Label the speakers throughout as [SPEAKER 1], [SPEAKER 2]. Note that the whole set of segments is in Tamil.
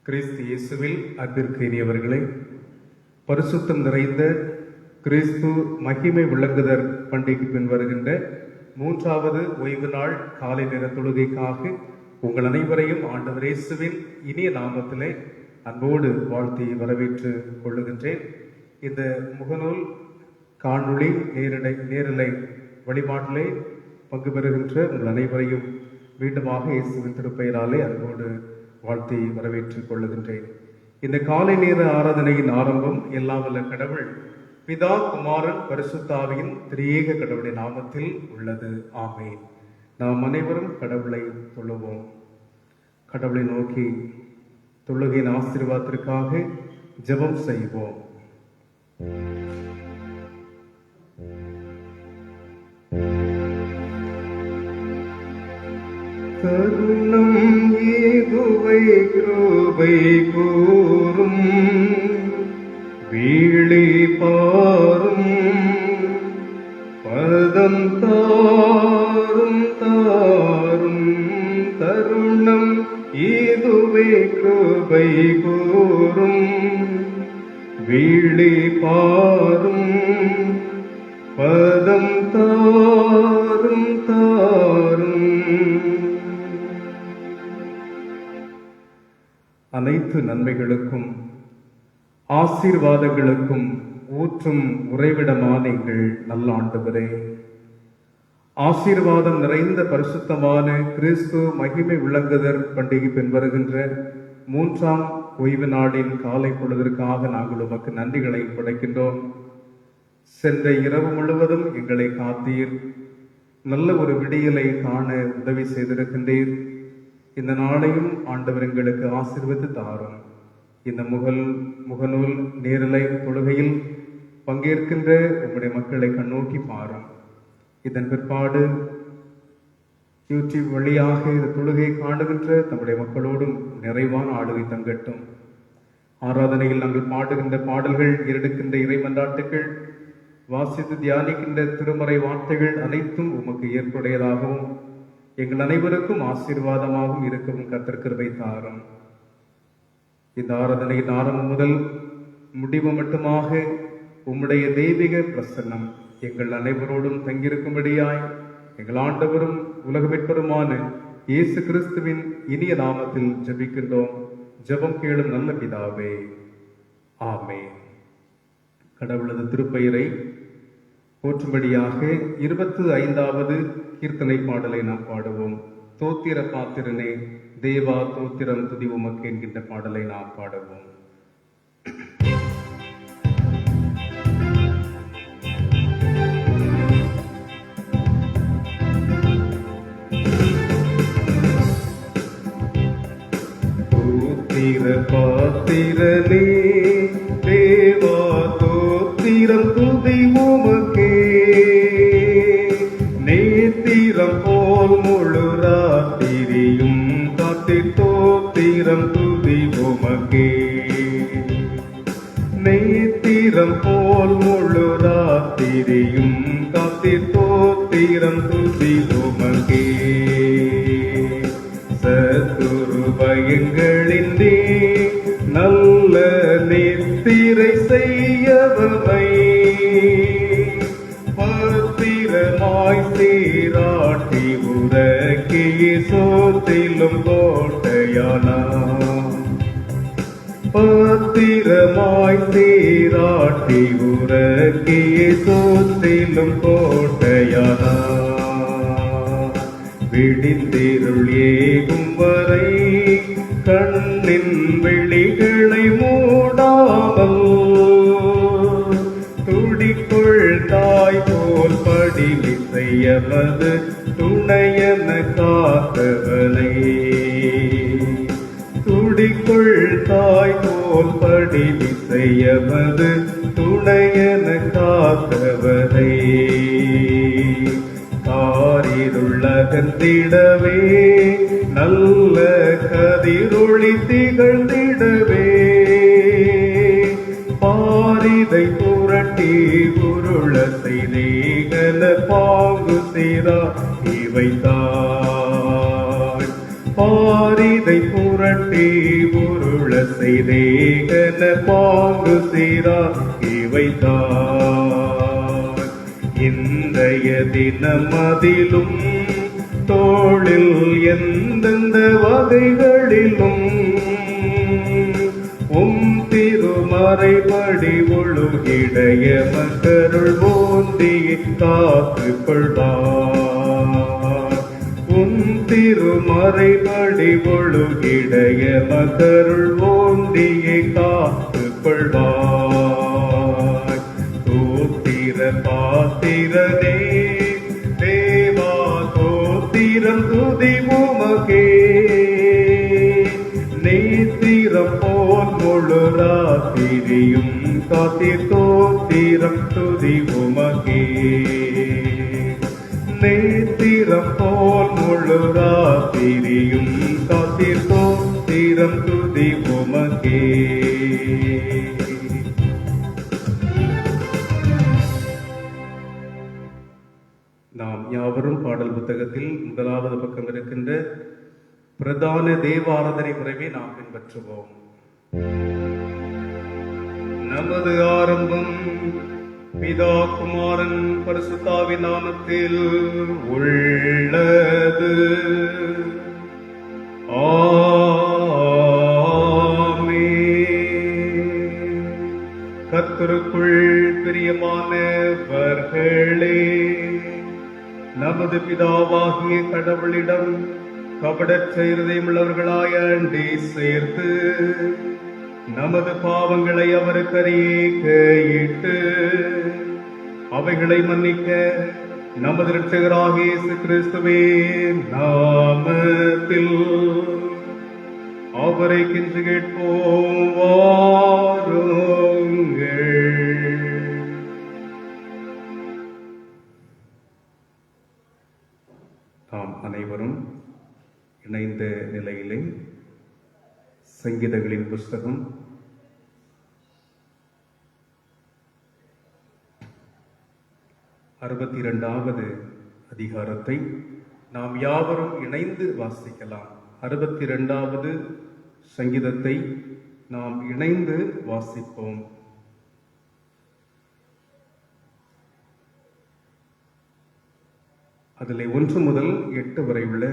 [SPEAKER 1] கிறிஸ்து இயேசுவில் அன்பிற்கு இனியவர்களே, பரிசுத்தம் நிறைந்த கிறிஸ்து மகிமை விளங்குதர் பண்டிகைக்கு பின் வருகின்ற 3வது ஓய்வு நாள் காலை நேர தொழுகைக்காக உங்கள் அனைவரையும் ஆண்டவர் இயேசுவின் இனிய நாமத்திலே அன்போடு வாழ்த்தி வரவேற்று கொள்ளுகின்றேன். இந்த முகநூல் காணொளி நேரலை வழிபாட்டிலே பங்கு பெறுகின்ற உங்கள் அனைவரையும் மீண்டுமாக இயேசுவின் திருப்பெயராலே அன்போடு வாழ்த்தி வரவேற்றுக் கொள்ளுகின்றேன். இந்த காலை நேர ஆராதனையின் ஆரம்பம் எல்லாம் வல்ல கடவுள் பிதா, குமாரன், பரிசுத்தாவியின் திரியேக கடவுளின் நாமத்தில் உள்ளது. ஆமென். நாம் அனைவரும் கடவுளை தொழுவோம். கடவுளை நோக்கி தொழுகையின் ஆசீர்வாதத்திற்காக ஜெபம் செய்வோம். தருணம் ஏதுவை கிருபை கூறும், வீழி பாரும், பதம் தாரும் தாரும். தருணம் ஏதுவை கிருபை கூறும், வீழி பாரும், பதம் தாரும் தாரும். அனைத்து நன்மைகளுக்கும் ஆசீர்வாதங்களுக்கும் ஊற்றும் உறைவிடமான எங்கள் நல்ல ஆண்டவரே, ஆசீர்வாதம் நிறைந்த பரிசுத்தமான கிறிஸ்து மகிமை விளங்குதர் பண்டிகை பின் வருகின்ற 3ஆம் ஓய்வு நாளின் காலை பொழுதற்காக நாங்கள் உமக்கு நன்றிகளை படைக்கின்றோம். சென்ற இரவு முழுவதும் எங்களை காத்தீர், நல்ல ஒரு விடியலை காண உதவி செய்திருக்கின்றீர். இந்த நாளையும் ஆண்டவர் எங்களுக்கு ஆசீர்வதித்து தாரும். இந்த முகநூல் நேரலை தொழுகையில் பங்கேற்கின்ற உங்களுடைய மக்களை கண்ணோக்கி பாரும். இதன் பிற்பாடு யூடியூப் வழியாக இந்த தொழுகையை காணுகின்ற தம்முடைய மக்களோடும் நிறைவான ஆளுகை தங்கட்டும். ஆராதனையில் நாங்கள் பாடுகின்ற பாடல்கள், எடுக்கின்ற இறைமன்றாட்டுகள், வாசித்து தியானிக்கின்ற திருமறை வார்த்தைகள் அனைத்தும் உமக்கு ஏற்புடையதாகவும் எங்கள் அனைவருக்கும் ஆசீர்வாதமாகவும் இருக்கவும் கர்த்தர் கிருபை தாரும். இந்த ஆராதனையின் ஆரம்பம் முதல் முடிவு மட்டுமாக உம்முடைய தெய்வீக பிரசன்னம் எங்கள் அனைவரோடும் தங்கியிருக்கும்படியாய் எங்கள் ஆண்டவரும் உலக மீட்பருமான இயேசு கிறிஸ்துவின் இனிய நாமத்தில் ஜெபிக்கின்றோம். ஜெபம் கேளும் நல்ல பிதாவே, ஆமென். கடவுளது திருப்பெயரை போற்றும்படியாக 25வது கீர்த்தனை பாடலை நாம் பாடுவோம். தோத்திர பாத்திரனே தேவா தோத்திரம் துதி உமக்கு என்கின்ற பாடலை நாம் பாடுவோம். தோத்திர பாத்திரனே தேவா தோத்திரம் துதி உமக்கே, நேத்திரம் போல் முழு ராத்திரியும் காத்தி தோத்திரம் துதி உமக்கே. நேத்திரம் போல் முழு ராத்திரியும் காத்தி தோத்திரம் துதி உமக்கே. சத்துரு பயங்களின்றி நல்ல நித்திரை செய்யவமை, பத்திரமாய் சீராட்டி உறக்கிய சோத்திலும் கோட்டையானாம். பத்திரமாய் சீராட்டி உறக்கிய சோத்திலும் கோட்டையானாம். விடிந்திருள் ஏகும் வரை கண்ணின் விழிகளை மூடாமல், துடிக்குள் தாய் போல் படிவி செய்யவது துணையன காத்தவனை. துடிக்குள் தாய் போல் படிவி செய்யவது துணையன காத்தவனை. காரிருள்ளகந்திடவே நல்ல கதிரொளி திகழ்ந்திடவே, பாரிதை புரட்டி உருள செய்தேகல பாங்கு செய்தா இவைத்தாய். பாரிதை புர புரட்டி உருள செய்தேகன பாங்கு சீரார் இவைத்தார். இன்றைய தினம் அதிலும் தோளில் எந்தெந்த வகைகளிலும் திருமறைபடி ஒழுகிடைய மக்கருள் போந்தியை காத்துக் கொள்வார். திருமறைபடி ஒழுகிடைய மக்கருள் போந்தியை காத்துக் கொள்வார். தோத்திர பாத்திரனே தேவா தோத்திரம் துதி உமகே. நேத்திரம் போல் முழு ராத்திரியும் காத்திர் தோத்திரம் துதி உமகே. நேத்திரம் போல் முழு ராத்திரியும் காத்திர் தோத்திரம் துதி உமகே. நாம் யாவரும் பாடல் புத்தகத்தில் முதலாவது பக்கம் இருக்கின்ற பிரதான தேவாராதனை முறையை நாம் பின்பற்றுவோம். நமது ஆரம்பம் பிதா குமாரன் பரிசுத்தாவின் நாமத்தில் உள்ளது. ஆமென். கர்த்தருக்குள் பிரியமானவர்களே, நமது பிதாவாகிய கடவுளிடம் கபடற்ற இருதயமுள்ளவர்களாய் அண்டி சேர்த்து நமது பாவங்களை அவருக்கு அறிக்கையிட்டு அவைகளை மன்னிக்க நமது இரட்சகராகிய இயேசு கிறிஸ்துவின் நாமத்தில் அவரை கென்று கேட்போம். வாருங்கள். நாம் அனைவரும் இணைந்த நிலையிலே சங்கீதங்களின் புஸ்தகம் 62வது அதிகாரத்தை நாம் யாவரும் இணைந்து வாசிக்கலாம். 62வது சங்கீதத்தை நாம் இணைந்து வாசிப்போம். அதிலே 1 முதல் 8 வரை உள்ள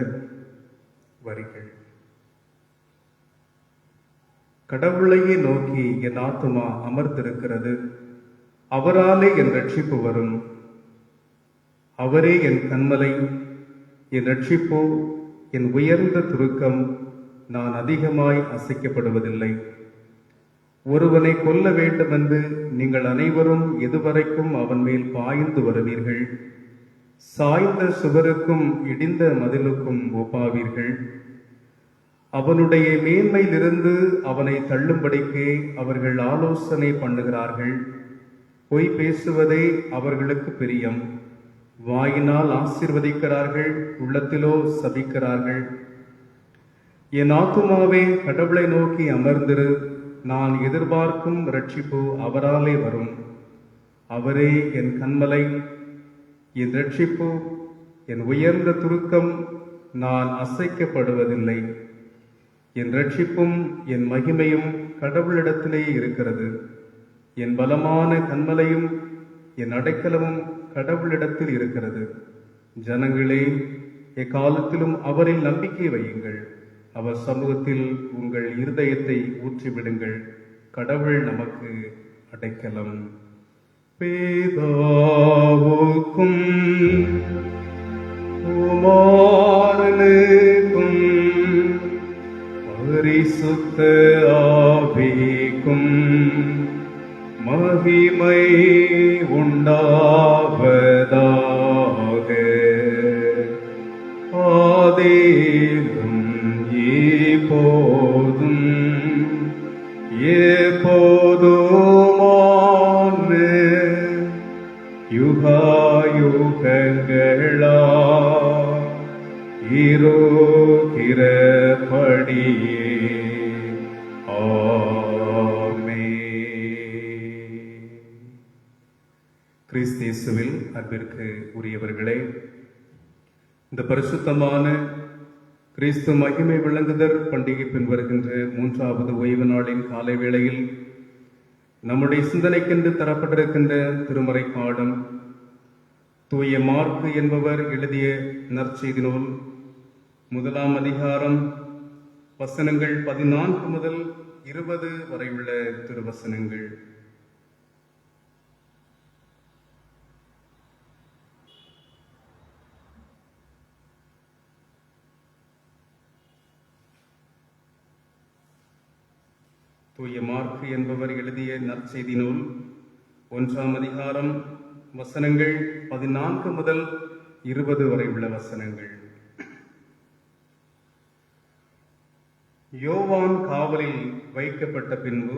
[SPEAKER 1] வரிகள். கடவுளையே நோக்கி என் ஆத்துமா அமர்ந்திருக்கிறது, அவராலே என் ரட்சிப்பு வரும். அவரே என் கன்மலை, என் ரட்சிப்போ, என் உயர்ந்த துருக்கம். நான் அதிகமாய் அசைக்கப்படுவதில்லை. ஒருவனை கொல்ல வேண்டுமென்று நீங்கள் அனைவரும் எதுவரைக்கும் அவன் மேல் பாய்ந்து வருவீர்கள்? சாய்ந்த சுவருக்கும் இடிந்த மதிலுக்கும் ஒப்பாவீர்கள். அவனுடைய மேன்மையிலிருந்து அவனை தள்ளும்படிக்கு அவர்கள் ஆலோசனை பண்ணுகிறார்கள். பொய் பேசுவதே அவர்களுக்கு பிரியம். வாயினால் ஆசீர்வதிக்கிறார்கள், உள்ளத்திலோ சபிக்கிறார்கள். என் ஆத்துமாவே, கடவுளை நோக்கி அமர்ந்திரு. நான் எதிர்பார்க்கும் இரட்சிப்பு அவராலே வரும். அவரே என் கன்மலை, என் இரட்சிப்பு, என் உயர்ந்த துருக்கம். நான் அசைக்கப்படுவதில்லை. என் இரட்சிப்பும் என் மகிமையும் கடவுளிடத்திலே இருக்கிறது. என் பலமான கன்மலையும் என் அடைக்கலமும் கடவுளிடத்தில் இருக்கிறது. ஜனங்களே, எக்காலத்திலும் அவரில் நம்பிக்கை வையுங்கள். அவர் சமூகத்தில் உங்கள் இருதயத்தை ஊற்றிவிடுங்கள். கடவுள் நமக்கு அடைக்கலம். பிதாவுக்கும் குமாரனுக்கும் பரிசுத்த ஆவிக்கும் மகிமை உண்டாவதாக. ஆதியிலும் இப்போதும் எப்போதுமான யுகாயுகங்களா இருக்கிறபடியே. கிறிஸ்தேசுவில் அன்பிற்கு உரியவர்களே, இந்த பரிசுத்தமான கிறிஸ்து மகிமை விளங்குதல் பண்டிகை பின்வருகின்ற 3வது ஓய்வு நாளின் காலை வேளையில் நம்முடைய சிந்தனைக்கென்று தரப்பட்டிருக்கின்ற திருமறை பாடம் தூய மார்க்கு என்பவர் எழுதிய நற்செய்தி நூல் 1ஆம் அதிகாரம் வசனங்கள் 14 முதல் 20 வரை உள்ள திருவசனங்கள். தூய மார்க்கு என்பவர் எழுதிய நற்செய்தி நூல் 1ஆம் அதிகாரம் வசனங்கள் 14 முதல் 20 வரை உள்ள வசனங்கள். யோவான் காவலில் வைக்கப்பட்ட பின்பு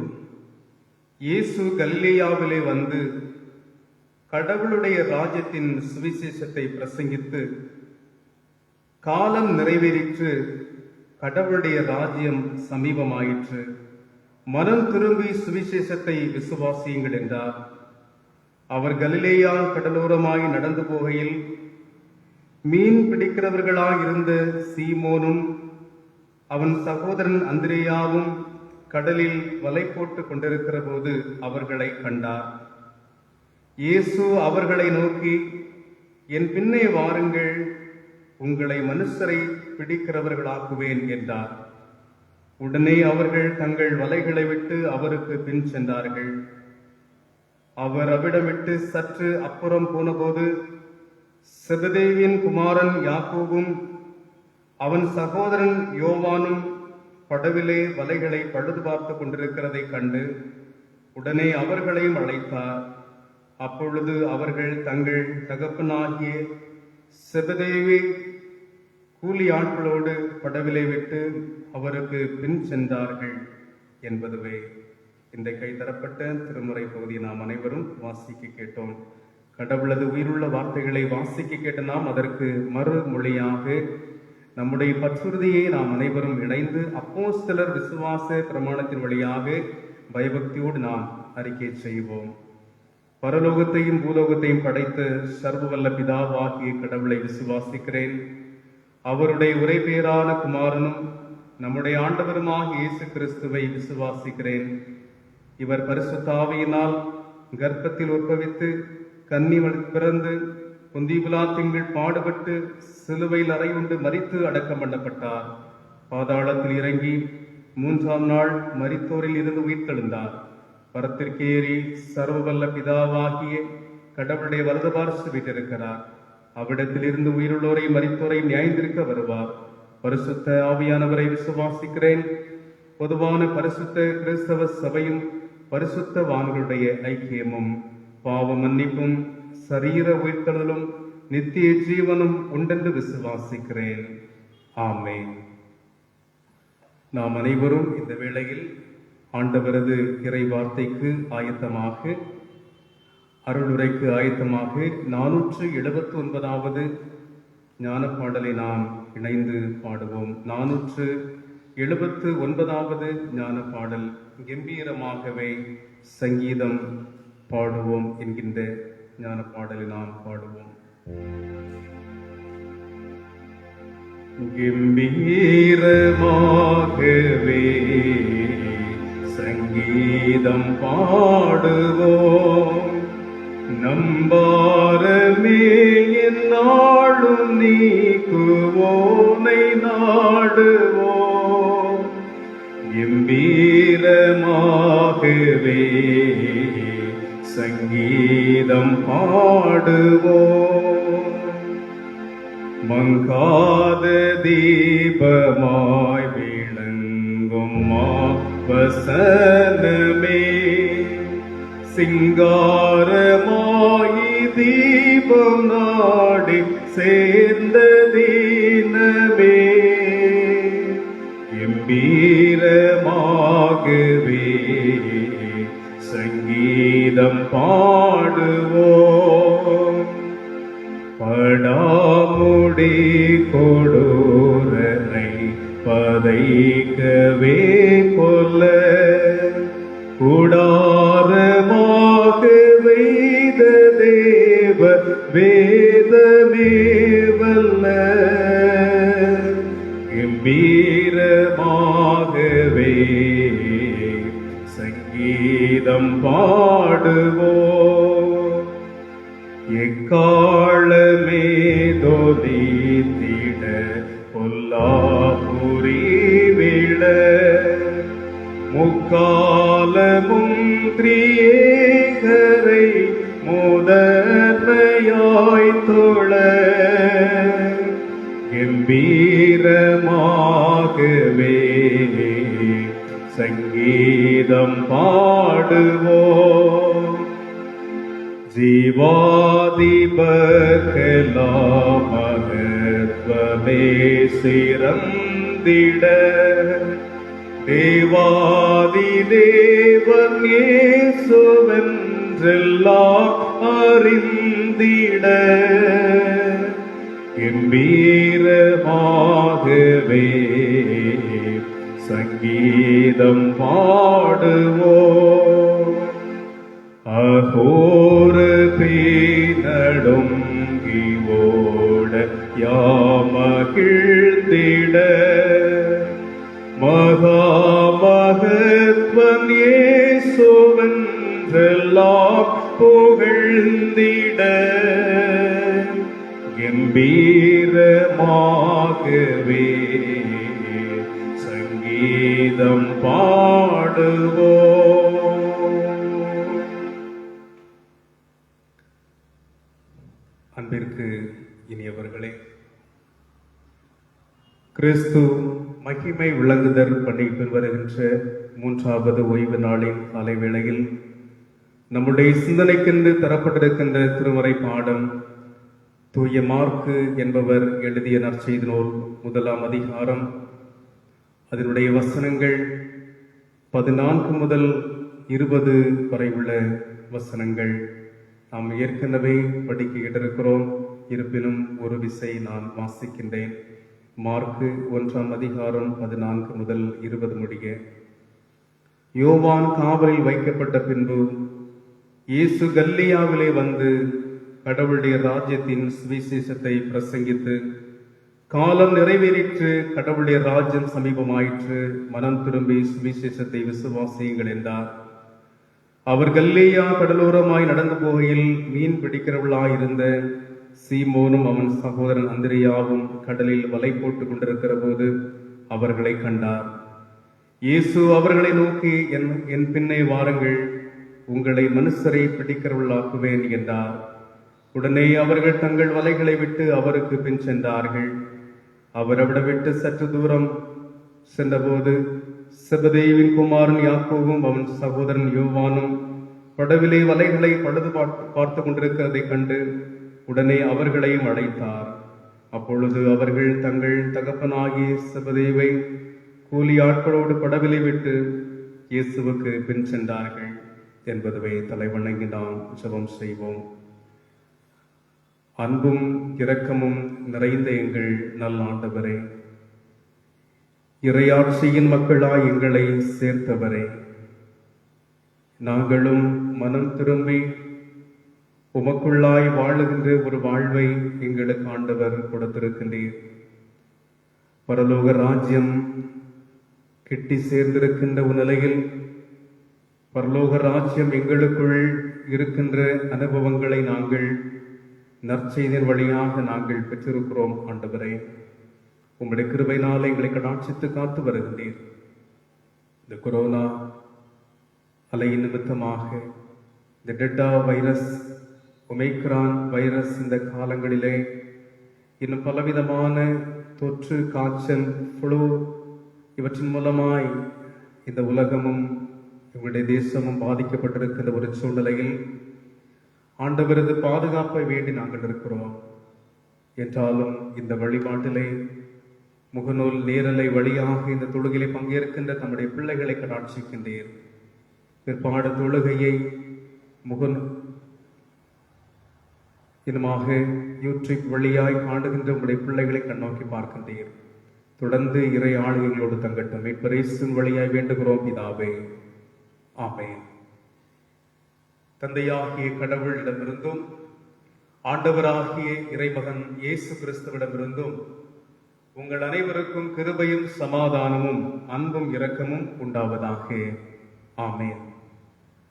[SPEAKER 1] இயேசு கலிலேயாவிலே வந்து கடவுளுடைய ராஜ்யத்தின் சுவிசேஷத்தை பிரசங்கித்து, காலம் நிறைவேறிற்று, கடவுளுடைய ராஜ்யம் சமீபமாயிற்று, மனம் திரும்பி சுவிசேஷத்தை விசுவாசியுங்கள் என்றார். அவர் கலிலேயா கடலோரமாய் நடந்து போகையில் மீன் பிடிக்கிறவர்களாயிருந்த சீமோனும் அவன் சகோதரன் அந்திரேயாவும் கடலில் வலை போட்டு கொண்டிருக்கிற போது அவர்களை கண்டார். இயேசு அவர்களை நோக்கி, என் பின்னே வாருங்கள், உங்களை மனுஷரை பிடிக்கிறவர்களாக்குவேன் என்றார். உடனே அவர்கள் தங்கள் வலைகளை விட்டு அவருக்கு பின் சென்றார்கள். அவர் அவிடம் விட்டு சற்று அப்புறம் போனபோது செபதேவின் குமாரன் யாக்கோபும் அவன் சகோதரன் யோவானும் படவிலே வலைகளை பழுது பார்த்து கொண்டிருக்கிறதை கண்டு உடனே அவர்களையும் அழைத்தார். அப்பொழுது அவர்கள் தங்கள் தகப்பனாகிய செபதேவி கூலி ஆட்களோடு படவிலை விட்டு அவருக்கு பின் சென்றார்கள் என்பதுவே. இந்த கைதரப்பட்ட திருமுறை பகுதியை நாம் அனைவரும் வாசிக்க கேட்டோம். கடவுளது உயிருள்ள வார்த்தைகளை வாசிக்க கேட்ட நாம் அதற்கு மறுமொழியாக நம்முடைய பற்றுறுதியை நாம் அனைவரும் இணைந்து அப்போஸ்தலர் விசுவாச பிரமாணத்தின் வழியாக பயபக்தியோடு நாம் அறிக்கை செய்வோம். பரலோகத்தையும் பூலோகத்தையும் படைத்த சர்வவல்ல பிதாவாகிய கடவுளை விசுவாசிக்கிறேன். அவருடைய ஒரே பேரான குமாரனும் நம்முடைய ஆண்டவருமாக இயேசு கிறிஸ்துவை விசுவாசிக்கிறேன். இவர் பரிசுத்த ஆவியினால் கர்ப்பத்தில் உற்பவித்து கன்னிமரில் பிறந்து பொந்திய பிலாத்தின்கீழ் பாடுபட்டு சிலுவையில் அறையுண்டு மரித்து அடக்கம் பண்ணப்பட்டார். பாதாளத்தில் இறங்கி 3ஆம் நாள் மரித்தோரில் இருந்து உயிர்த்தெழுந்தார். பரத்திற்கேறி சர்வவல்ல பிதாவாகிய கடவுளுடைய வலது பார்த்து வீட்டிருக்கிறார். அவ்விடத்திலிருந்து உயிருள்ளோரை மரித்தோரை நியாயந்திருக்க வருவார். பரிசுத்த ஆவியானவரை விசுவாசிக்கிறேன். பொதுவான பரிசுத்த கிறிஸ்தவ சபையும் பரிசுத்த வான்களுடைய ஐக்கியமும் பாவ மன்னிப்பும் சரீர உயிர்த்தெழுதலும் நித்திய ஜீவனும் உண்டென்று விசுவாசிக்கிறேன். ஆமென். நாம் அனைவரும் இந்த வேளையில் ஆண்டவரது இறை வார்த்தைக்கு ஆயத்தமாக, அருளுரைக்கு ஆயத்தமாக 479வது ஞான பாடலை நாம் இணைந்து பாடுவோம். 479வது ஞான பாடல், கம்பீரமாகவே சங்கீதம் பாடுவோம் என்கின்ற ஞான பாடலை நாம் பாடுவோம். கம்பீரமாகவே சங்கீதம் பாடுவோம், நம்பாரமே என்னாலும் நீக்குவோனை நாடுவோம். கம்பீரமாகவே சங்கீதம் பாடுவோம், மங்காத தீபமாய் விளங்கும் வசனமே, சிங்காரமாயி தீபம் நாடி சேர்ந்த தீனமே. கம்பீரமாகவே சங்கீதம் பாடுவோம், படாமுடி கொடூரனை பதைக்கவே கொல்ல கூடாரமாக வைத தேவ வேதமே வல்ல. ஏந்திட பொல்லாப்புரி விழ முக்காலமும் திரியேகரை முதன்மையாய் தொழ கம்பீரமாகவே சங்கீதம் பாடுவோம். ஜீவாதிபகலாமகத்வமே சிறந்திட தேவாதி தேவன் இயேசுவென்றெல்லாம் அறிந்திட கம்பீரமாகவே சங்கீதம் பாடுவோம். அகோர பேனடுங்கி ஓட யாமகிழ்ந்திட மகாமகத்வன் இயேசுவென்றெல்லாம் புகழ்ந்திட கம்பீரமாகவே சங்கீதம் பாடுவோம். அன்பிற்கு இனியவர்களே, கிறிஸ்து மகிமை விளங்குதல் பணி பெறுகின்ற 3வது ஓய்வு நாளின் காலைவேளையில் நம்முடைய சிந்தனைக்கென்று தரப்பட்டிருக்கின்ற திருமறை பாடம் தூய மார்க்கு என்பவர் எழுதிய நற்செய்தி நூல் 1ஆம் அதிகாரம், அதனுடைய வசனங்கள் 14 முதல் 20 வரை உள்ள வசனங்கள் நாம் ஏற்கனவே படிக்க கேட்டிருக்கிறோம். இருப்பினும் ஒரு விசை நான் வாசிக்கின்றேன். மார்க்கு 1ஆம் அதிகாரம் 14 முதல் 20 முடிய. யோவான் காவலில் வைக்கப்பட்ட பின்பு இயேசு கலிலேயாவிலே வந்து கடவுளுடைய ராஜ்யத்தின் சுவிசேஷத்தை பிரசங்கித்து, காலம் நிறைவேறிற்று, கடவுளுடைய ராஜ்யம் சமீபமாயிற்று, மனம் திரும்பி சுவிசேஷத்தை விசுவாசியுங்கள் என்றார். அவர் கலிலேயா கடலோரமாய் நடந்து போகையில் மீன் பிடிக்கிறவர்களாயிருந்த சீமோனும் அவன் சகோதரன் அந்திரேயாவும் கடலில் வலை போட்டுக் கொண்டிருக்கிற போது அவர்களை கண்டார். இயேசு அவர்களை நோக்கி, என் பின்னே வாருங்கள், உங்களை மனுஷரை பிடிக்கிறவர்களாக்குவேன் என்றார். உடனே அவர்கள் தங்கள் வலைகளை விட்டு அவருக்கு பின் சென்றார்கள். அவர் அவரை விட்டு சற்று தூரம் சென்றபோது செபதேயுவின் குமாரன் யாக்கோவும் அவன் சகோதரன் யோவானும் படவிலே வலைகளை பழுது பார்த்து கொண்டிருக்கிறதை கண்டு உடனே அவர்களையும் அழைத்தார். அப்பொழுது அவர்கள் தங்கள் தகப்பனாகிய செபதேயுவை கூலி ஆட்களோடு படவிலை விட்டு இயேசுவுக்கு பின் சென்றார்கள் என்பதுவே தலைவணங்கி நாம் ஜெபம் செய்வோம். அன்பும் இரக்கமும் நிறைந்த எங்கள் நல்லாண்டவரே, இறையாட்சியின் மக்களாய் எங்களை சேர்த்தவரே, நாங்களும் மனம் திரும்பி உமக்குள்ளாய் வாழுகின்ற ஒரு வாழ்வை எங்களுக்கு ஆண்டவர் கொடுத்திருக்கின்றீர். பரலோக ராஜ்யம் கிட்டி சேர்ந்திருக்கின்ற நிலையில் பரலோக ராஜ்யம் எங்களுக்குள் இருக்கின்ற அனுபவங்களை நாங்கள் நற்செய்தியின் வழியாக நாங்கள் பெற்றிருக்கிறோம். ஆண்டவரே, உம்முடைய கிருபையினால் எங்களை கடாட்சித்து காத்து வருகின்றீர். இந்த கொரோனா அலையின் நிமித்தமாக இந்த டெல்டா வைரஸ், ஒமைக்ரான் வைரஸ் இந்த காலங்களிலே இன்னும் பலவிதமான தொற்று, காய்ச்சல், ஃப்ளூ இவற்றின் மூலமாய் இந்த உலகமும் எங்களுடைய தேசமும் பாதிக்கப்பட்டிருக்கின்ற ஒரு சூழ்நிலையில் ஆண்டவரது பாதுகாப்பை வேண்டி நாங்கள் இருக்கிறோம். என்றாலும் இந்த வழிபாட்டிலே முகநூல் நேரலை வழியாக இந்த தொழுகையிலே பங்கேற்கின்ற தம்முடைய பிள்ளைகளை கடாட்சிக்கின்றீர். பிற்பாடு தொழுகையை இன்னுமாக யூடியூப் வழியாய் காணுகின்ற உங்களுடைய பிள்ளைகளை கண்ணோக்கி பார்க்கின்றீர். தொடர்ந்து இறை ஆளுகைகளோடு தங்கட்டும். மீட்பரேசுவின் வழியாய் வேண்டுகிறோம் பிதாவே, ஆமென். தந்தையாகிய கடவுளிடமிருந்தும் ஆண்டவராகிய இறைமகன் இயேசு கிறிஸ்துவிடமிருந்தும் உங்கள் அனைவருக்கும் கிருபையும் சமாதானமும் அன்பும் இரக்கமும் உண்டாவதாக. ஆமென்.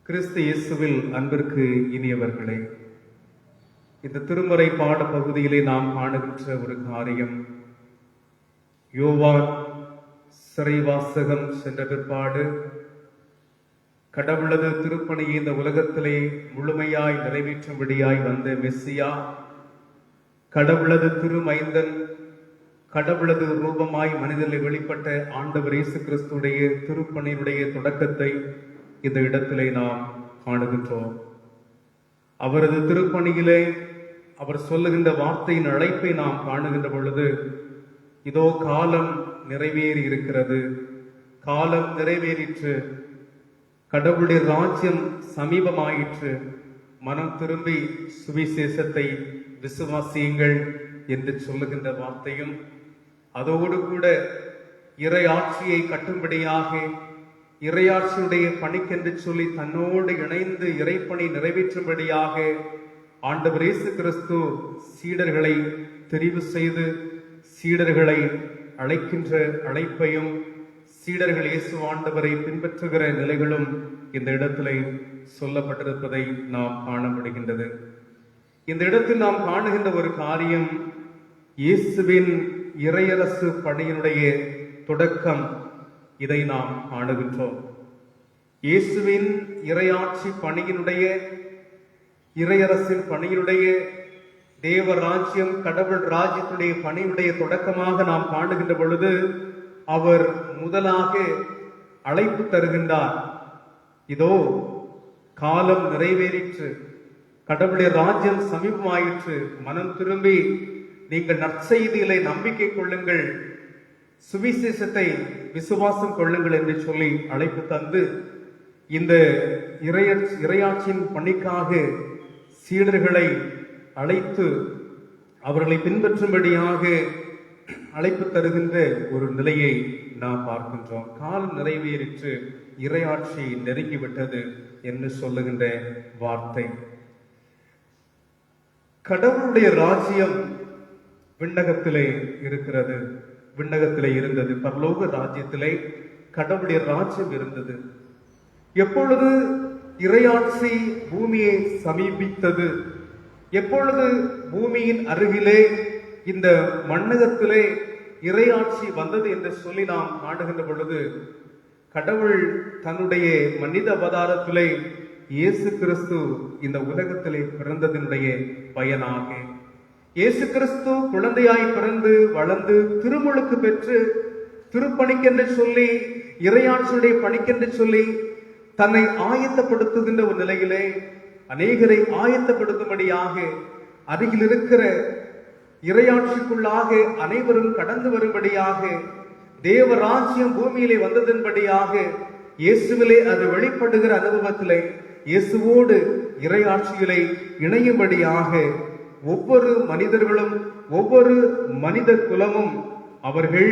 [SPEAKER 1] கிறிஸ்து இயேசுவில் அன்பிற்கு இனியவர்களே, இந்த திருமறை பாட பகுதியிலே நாம் காணுகின்ற ஒரு காரியம், யோவான் சிறைவாசகம் சென்ற பிற்பாடு கடவுளது திருப்பணியை இந்த உலகத்திலே முழுமையாய் நிறைவேற்றும்படியாய் வந்த மெஸ்ஸியா, கடவுளது திருமைந்தன், கடவுளது ரூபமாய் மனிதனில் வெளிப்பட்ட ஆண்டவர் இயேசு கிறிஸ்துடைய திருப்பணியினுடைய தொடக்கத்தை இந்த இடத்திலே நாம் காணுகின்றோம். அவரது திருப்பணியிலே அவர் சொல்லுகின்ற வார்த்தையின் அழைப்பை நாம் காணுகின்ற பொழுது, இதோ காலம் நிறைவேறி இருக்கிறது, காலம் நிறைவேறிற்று, கடவுளுடைய ராஜ்யம் சமீபமாயிற்று, மனம் திரும்பி சுவிசேஷத்தை விசுவாசியுங்கள் என்று சொல்லுகின்ற வார்த்தையும், அதோடு கூட இறை ஆட்சியை கட்டும்படியாக இறையாட்சியுடைய பணிக்கென்று சொல்லி தன்னோடு இணைந்து இறைப்பணி நிறைவேற்றும்படியாக ஆண்டவர் இயேசு கிறிஸ்து சீடர்களை தெரிவு செய்து சீடர்களை அழைக்கின்ற அழைப்பையும், சீடர்கள் இயேசு ஆண்டவரை பின்பற்றுகிற நிலைகளும் இந்த இடத்திலே சொல்லப்பட்டிருப்பதை நாம் காண முடிகின்றது. இந்த இடத்தில் நாம் காணுகின்ற ஒரு காரியம், இயேசுவின் இறையரசு பணியினுடைய தொடக்கம். இதை நாம் காணுகின்றோம். இயேசுவின் இறையாட்சி பணியினுடைய, இறையரசின் பணியினுடைய, தேவராஜ்யம் கடவுள் ராஜ்யத்துடைய பணியுடைய தொடக்கமாக நாம் காணுகின்ற பொழுது, அவர் முதலாக அழைப்பு தருகின்றார். இதோ காலம் நிறைவேறிற்று, கடவுளுடைய ராஜ்யம் சமீபமாயிற்று, மனம் திரும்பி நீங்கள் நற்செய்திகளை நம்பிக்கை கொள்ளுங்கள், சுவிசேஷத்தை விசுவாசம் கொள்ளுங்கள் என்று சொல்லி அழைப்பு தந்து, இந்த இறையாட்சியின் பணிக்காக சீடர்களை அழைத்து அவர்களை பின்பற்றும்படியாக அழைப்பு தருகின்ற ஒரு நிலையை நாம் பார்க்கின்றோம். காலம் நிறைவேறிற்று, இறையாட்சி நெருங்கிவிட்டது என்று சொல்லுகின்ற வார்த்தை. கடவுளுடைய ராஜ்யம் விண்ணகத்திலே இருக்கிறது, விண்ணகத்திலே இருந்தது. பரலோக ராஜ்யத்திலே கடவுளுடைய ராஜ்யம் இருந்தது. எப்பொழுது இறையாட்சி பூமியை சமீபித்தது, எப்பொழுது பூமியின் அருகிலே இந்த மண்ணகத்திலே இறையாட்சி வந்தது என்று சொல்லி நாம் காணுகின்ற பொழுது, கடவுள் தன்னுடைய மனித அவதாரத்திலே இயேசு கிறிஸ்து இந்த உலகத்திலே பிறந்ததனுடைய பயனாக, இயேசு கிறிஸ்து குழந்தையாய் பிறந்து வளர்ந்து திருமுழுக்கு பெற்று திருப்பணிக்கென்று சொல்லி இறையாட்சியுடைய பணிக்கென்று சொல்லி தன்னை ஆயத்தப்படுத்துகின்ற ஒரு நிலையிலே அநேகரை ஆயத்தப்படுத்தும்படியாக அருகில் இருக்கிற இறையாட்சிக்குள்ளாக அனைவரும் கடந்து வரும்படியாக, தேவராஜ்யம் பூமியிலே வந்ததன்படியாக, இயேசுவிலே அது வெளிப்படுகிற அனுபவத்திலே இயேசுவோடு இறையாட்சியிலே இணையும்படியாக ஒவ்வொரு மனிதர்களும், ஒவ்வொரு மனித குலமும் அவர்கள்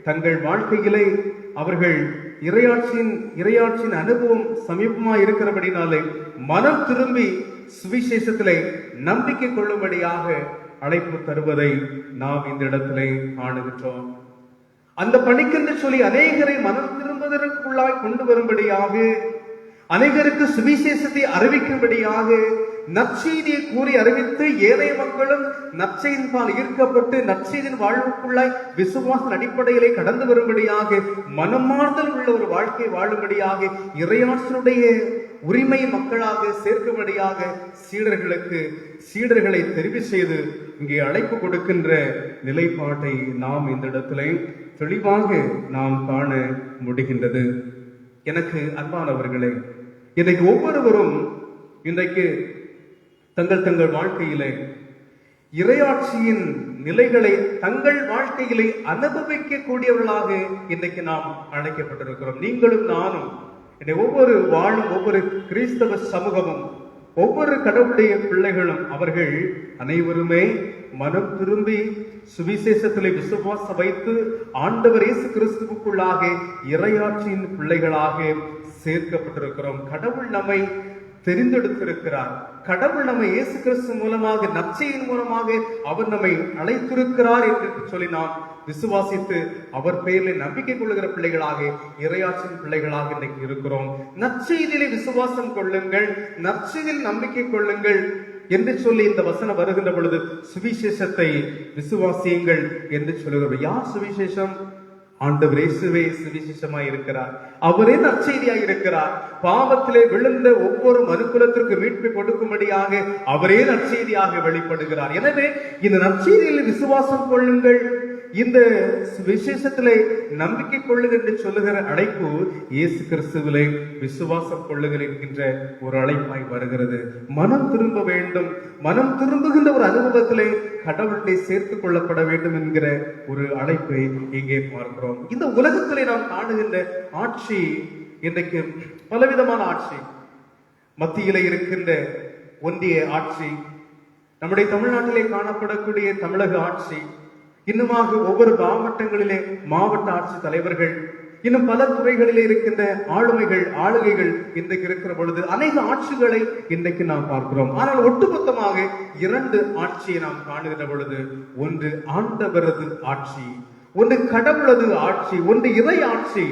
[SPEAKER 1] தங்கள் வாழ்க்கையிலே அவர்கள் இறையாட்சியின் அனுபவம் சமீபமாக இருக்கிறபடினாலே மனம் திரும்பி சுவிசேஷத்திலே நம்பிக்கை கொள்ளும்படியாக அழைப்பு தருவதை நாம் இந்த இடத்திலே காணுகின்றோம். அந்த பணிக்கென்று சொல்லி அநேகரை மனம் திரும்புவதற்குள்ளாய் கொண்டு வரும்படியாக, அநேகருக்கு சுவிசேஷத்தை அறிவிக்கும்படியாக, நற்செய்தியை கூறி அறிவித்து ஏனைய மக்களும் நற்செய்தியின்பால் ஈர்க்கப்பட்டு நற்செய்தியின் வாழ்வுக்குள்ளாய் விசுவாச அடிப்படையிலே கடந்து வரும்படியாக, மனமார்தல் உள்ள ஒரு வாழ்க்கை வாழும்படியாக, இறையாட்சியினுடைய உரிமை மக்களாக சேர்க்கும்படியாக சீடர்களை தெரிவு செய்து இங்கே அழைப்பு கொடுக்கின்ற நிலைப்பாட்டை நாம் இந்த இடத்திலே தெளிவாக நாம் காண முடிகின்றது. எனக்கு அன்பானவர்களே, இன்றைக்கு ஒவ்வொருவரும் இன்றைக்கு தங்கள் வாழ்க்கையிலே இறையாட்சியின் நிலைகளை தங்கள் வாழ்க்கையிலே அனுபவிக்க கூடியவர்களாக இன்றைக்கு நாம் அழைக்கப்பட்டிருக்கிறோம். நீங்களும் நானும், ஒவ்வொரு வாழும் ஒவ்வொரு கிறிஸ்தவ சமூகமும், ஒவ்வொரு கடவுளுடைய பிள்ளைகளும், அவர்கள் அனைவருமே மனம் திரும்பி சுவிசேஷத்திலே விசுவாசம் வைத்து ஆண்டவர் இயேசு கிறிஸ்துவுக்குள்ளாக இறையாட்சியின் பிள்ளைகளாக சேர்க்கப்பட்டிருக்கிறோம். கடவுள் நம்மை தெரிந்தெடுத்திருக்கிறார். கடவுள் நம்மை இயேசு கிறிஸ்து மூலமாக, நற்செய்தியின் மூலமாக அவர் நம்மை அழைத்திருக்கிறார் என்று சொல்லி நாம் விசுவாசித்து அவர் பெயரில் நம்பிக்கை கொள்ளுகிற பிள்ளைகளாக, இறையாட்சியின் பிள்ளைகளாக இன்றைக்கு இருக்கிறோம். நற்செய்தியிலே விசுவாசம் கொள்ளுங்கள், நற்செய்தியில் நம்பிக்கை கொள்ளுங்கள் என்று சொல்லி இந்த வசனம் வருகின்ற பொழுது சுவிசேஷத்தை விசுவாசியுங்கள் என்று சொல்லுகிறோம். யார் சுவிசேஷம்? ஆண்டவர் இயேசுவே சுவிசேஷமாய் இருக்கிறார். அவரே நற்செய்தியாய் இருக்கிறார். பாவத்திலே விழுந்த ஒவ்வொரு மனுக்குலத்திற்கு மீட்பை கொடுக்கும்படியாக அவரே நற்செய்தியாக வெளிப்படுகிறார். எனவே இந்த நற்செய்தியில் விசுவாசம் கொள்ளுங்கள், இந்த விசேஷத்திலே நம்பிக்கை கொள்ளுங்கள் என்று சொல்லுகிற அழைப்பு இயேசு கிறிஸ்துவிலே விசுவாசம் கொள்ளுங்கள் என்கின்ற ஒரு அழைப்பாய் வருகிறது. மனம் திரும்ப வேண்டும், மனம் திரும்புகின்ற ஒரு அனுபவத்திலே கடவுளை சேர்த்துக் கொள்ளப்பட வேண்டும் என்கிற ஒரு அழைப்பை இங்கே பார்க்கிறோம். இந்த உலகத்திலே நாம் காணுகின்ற ஆட்சி இன்றைக்கு பலவிதமான ஆட்சி. மத்தியிலே இருக்கின்ற ஒன்றிய ஆட்சி, நம்முடைய தமிழ்நாட்டிலே காணப்படக்கூடிய தமிழக ஆட்சி, இன்னுமாக ஒவ்வொரு மாவட்டங்களிலே மாவட்ட ஆட்சி தலைவர்கள், இன்னும் பல துறைகளிலே இருக்கின்ற ஆளுகைகள் இன்றைக்கு இருக்கிற பொழுது அநேக ஆட்சிகளை இன்றைக்கு நாம் பார்க்கிறோம். ஆனால் ஒட்டுமொத்தமாக இரண்டு ஆட்சியை நாம் காணுகிற பொழுது, ஒன்று ஆண்டவரது ஆட்சி, ஒன்று கடவுளது ஆட்சி, ஒன்று இறை ஆட்சி,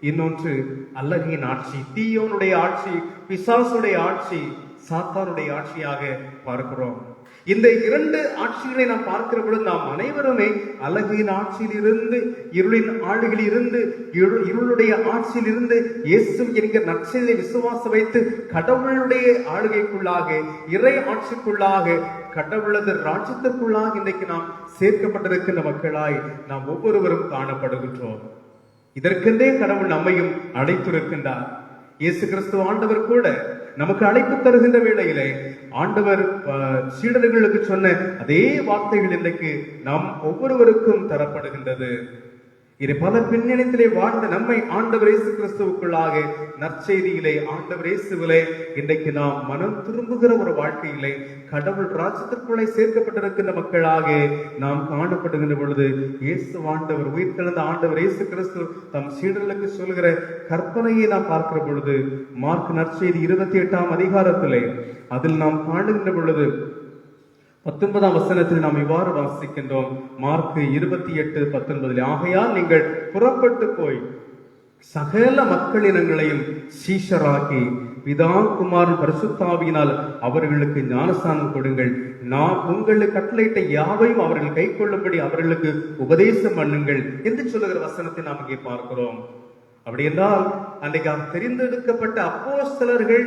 [SPEAKER 1] இன்னொன்று அல்லகையின் ஆட்சி, தீயோனுடைய ஆட்சி, பிசாசுடைய ஆட்சி, சாத்தானுடைய ஆட்சியாக பார்க்கிறோம். இந்த இரண்டு ஆட்சிகளை நாம் பார்க்கிற பொழுது நாம் அனைவருமே அழகின் ஆட்சியில் இருந்து, இருளின் ஆளுகளில் இருந்து, இருளுடைய ஆட்சியில் இருந்து இயேசு என்கிற நற்செய்தியை விசுவாசம் வைத்து கடவுளுடைய ஆளுகைக்குள்ளாக, இறை ஆட்சிக்குள்ளாக, கடவுளது ராஜ்யத்திற்குள்ளாக இன்றைக்கு நாம் சேர்க்கப்பட்டிருக்கின்ற மக்களாய் நாம் ஒவ்வொருவரும் காணப்படுகின்றோம். இதற்கென்றே கடவுள் நம்மையும் அழைத்திருக்கின்றார். இயேசு கிறிஸ்து ஆண்டவர் கூட நமக்கு அழைப்பு தருகின்ற வேளையிலே ஆண்டவர் சீடர்களுக்கு சொன்ன அதே வார்த்தைகள் இன்றைக்கு நாம் ஒவ்வொருவருக்கும் தரப்படுகின்றது. இது பல பின்னணியிலே வாழ்ந்த நம்மை ஆண்டவர் இயேசு கிறிஸ்துவுக்குள்ளாக நற்செய்தியிலே, ஆண்டவர் இயேசுவிலே இன்றைக்கு நாம் மனம் திரும்புகிற ஒரு வாழ்க்கையிலே கடவுள் ராஜ்யத்திற்குள்ளே சேர்க்கப்பட்டிருக்கின்ற மக்களாக நாம் காணப்படுகின்ற பொழுது, இயேசு ஆண்டவர், உயிர்த்தெழுந்த ஆண்டவர் இயேசு கிறிஸ்து தம் சீடர்களுக்கு சொல்கிற கற்பனையை நாம் பார்க்கிற பொழுது, மார்க் நற்செய்தி 28ஆம் அதிகாரத்திலே அதில் நாம் காணுகின்ற பொழுது 19ஆம் வசனத்தில் நாம் இவ்வாறு வாசிக்கின்றோம். மார்க் 28:19, ஆகையால் நீங்கள் புறப்பட்டு போய் சகல மக்களினங்களையும் சீஷராக்கி பிதா குமாரன் பரிசுத்தாவியினால் அவர்களுக்கு ஞானஸ்நானம் கொடுங்கள், நான் உங்களுக்கு கட்டளையிட்ட யாவையும் அவர்கள் கை கொள்ளும்படி அவர்களுக்கு உபதேசம் பண்ணுங்கள் என்று சொல்லுகிற வசனத்தை நாம் இங்கே பார்க்கிறோம். அப்படி என்றால் அன்றைக்கு தெரிந்தெடுக்கப்பட்ட அப்போஸ்தலர்கள்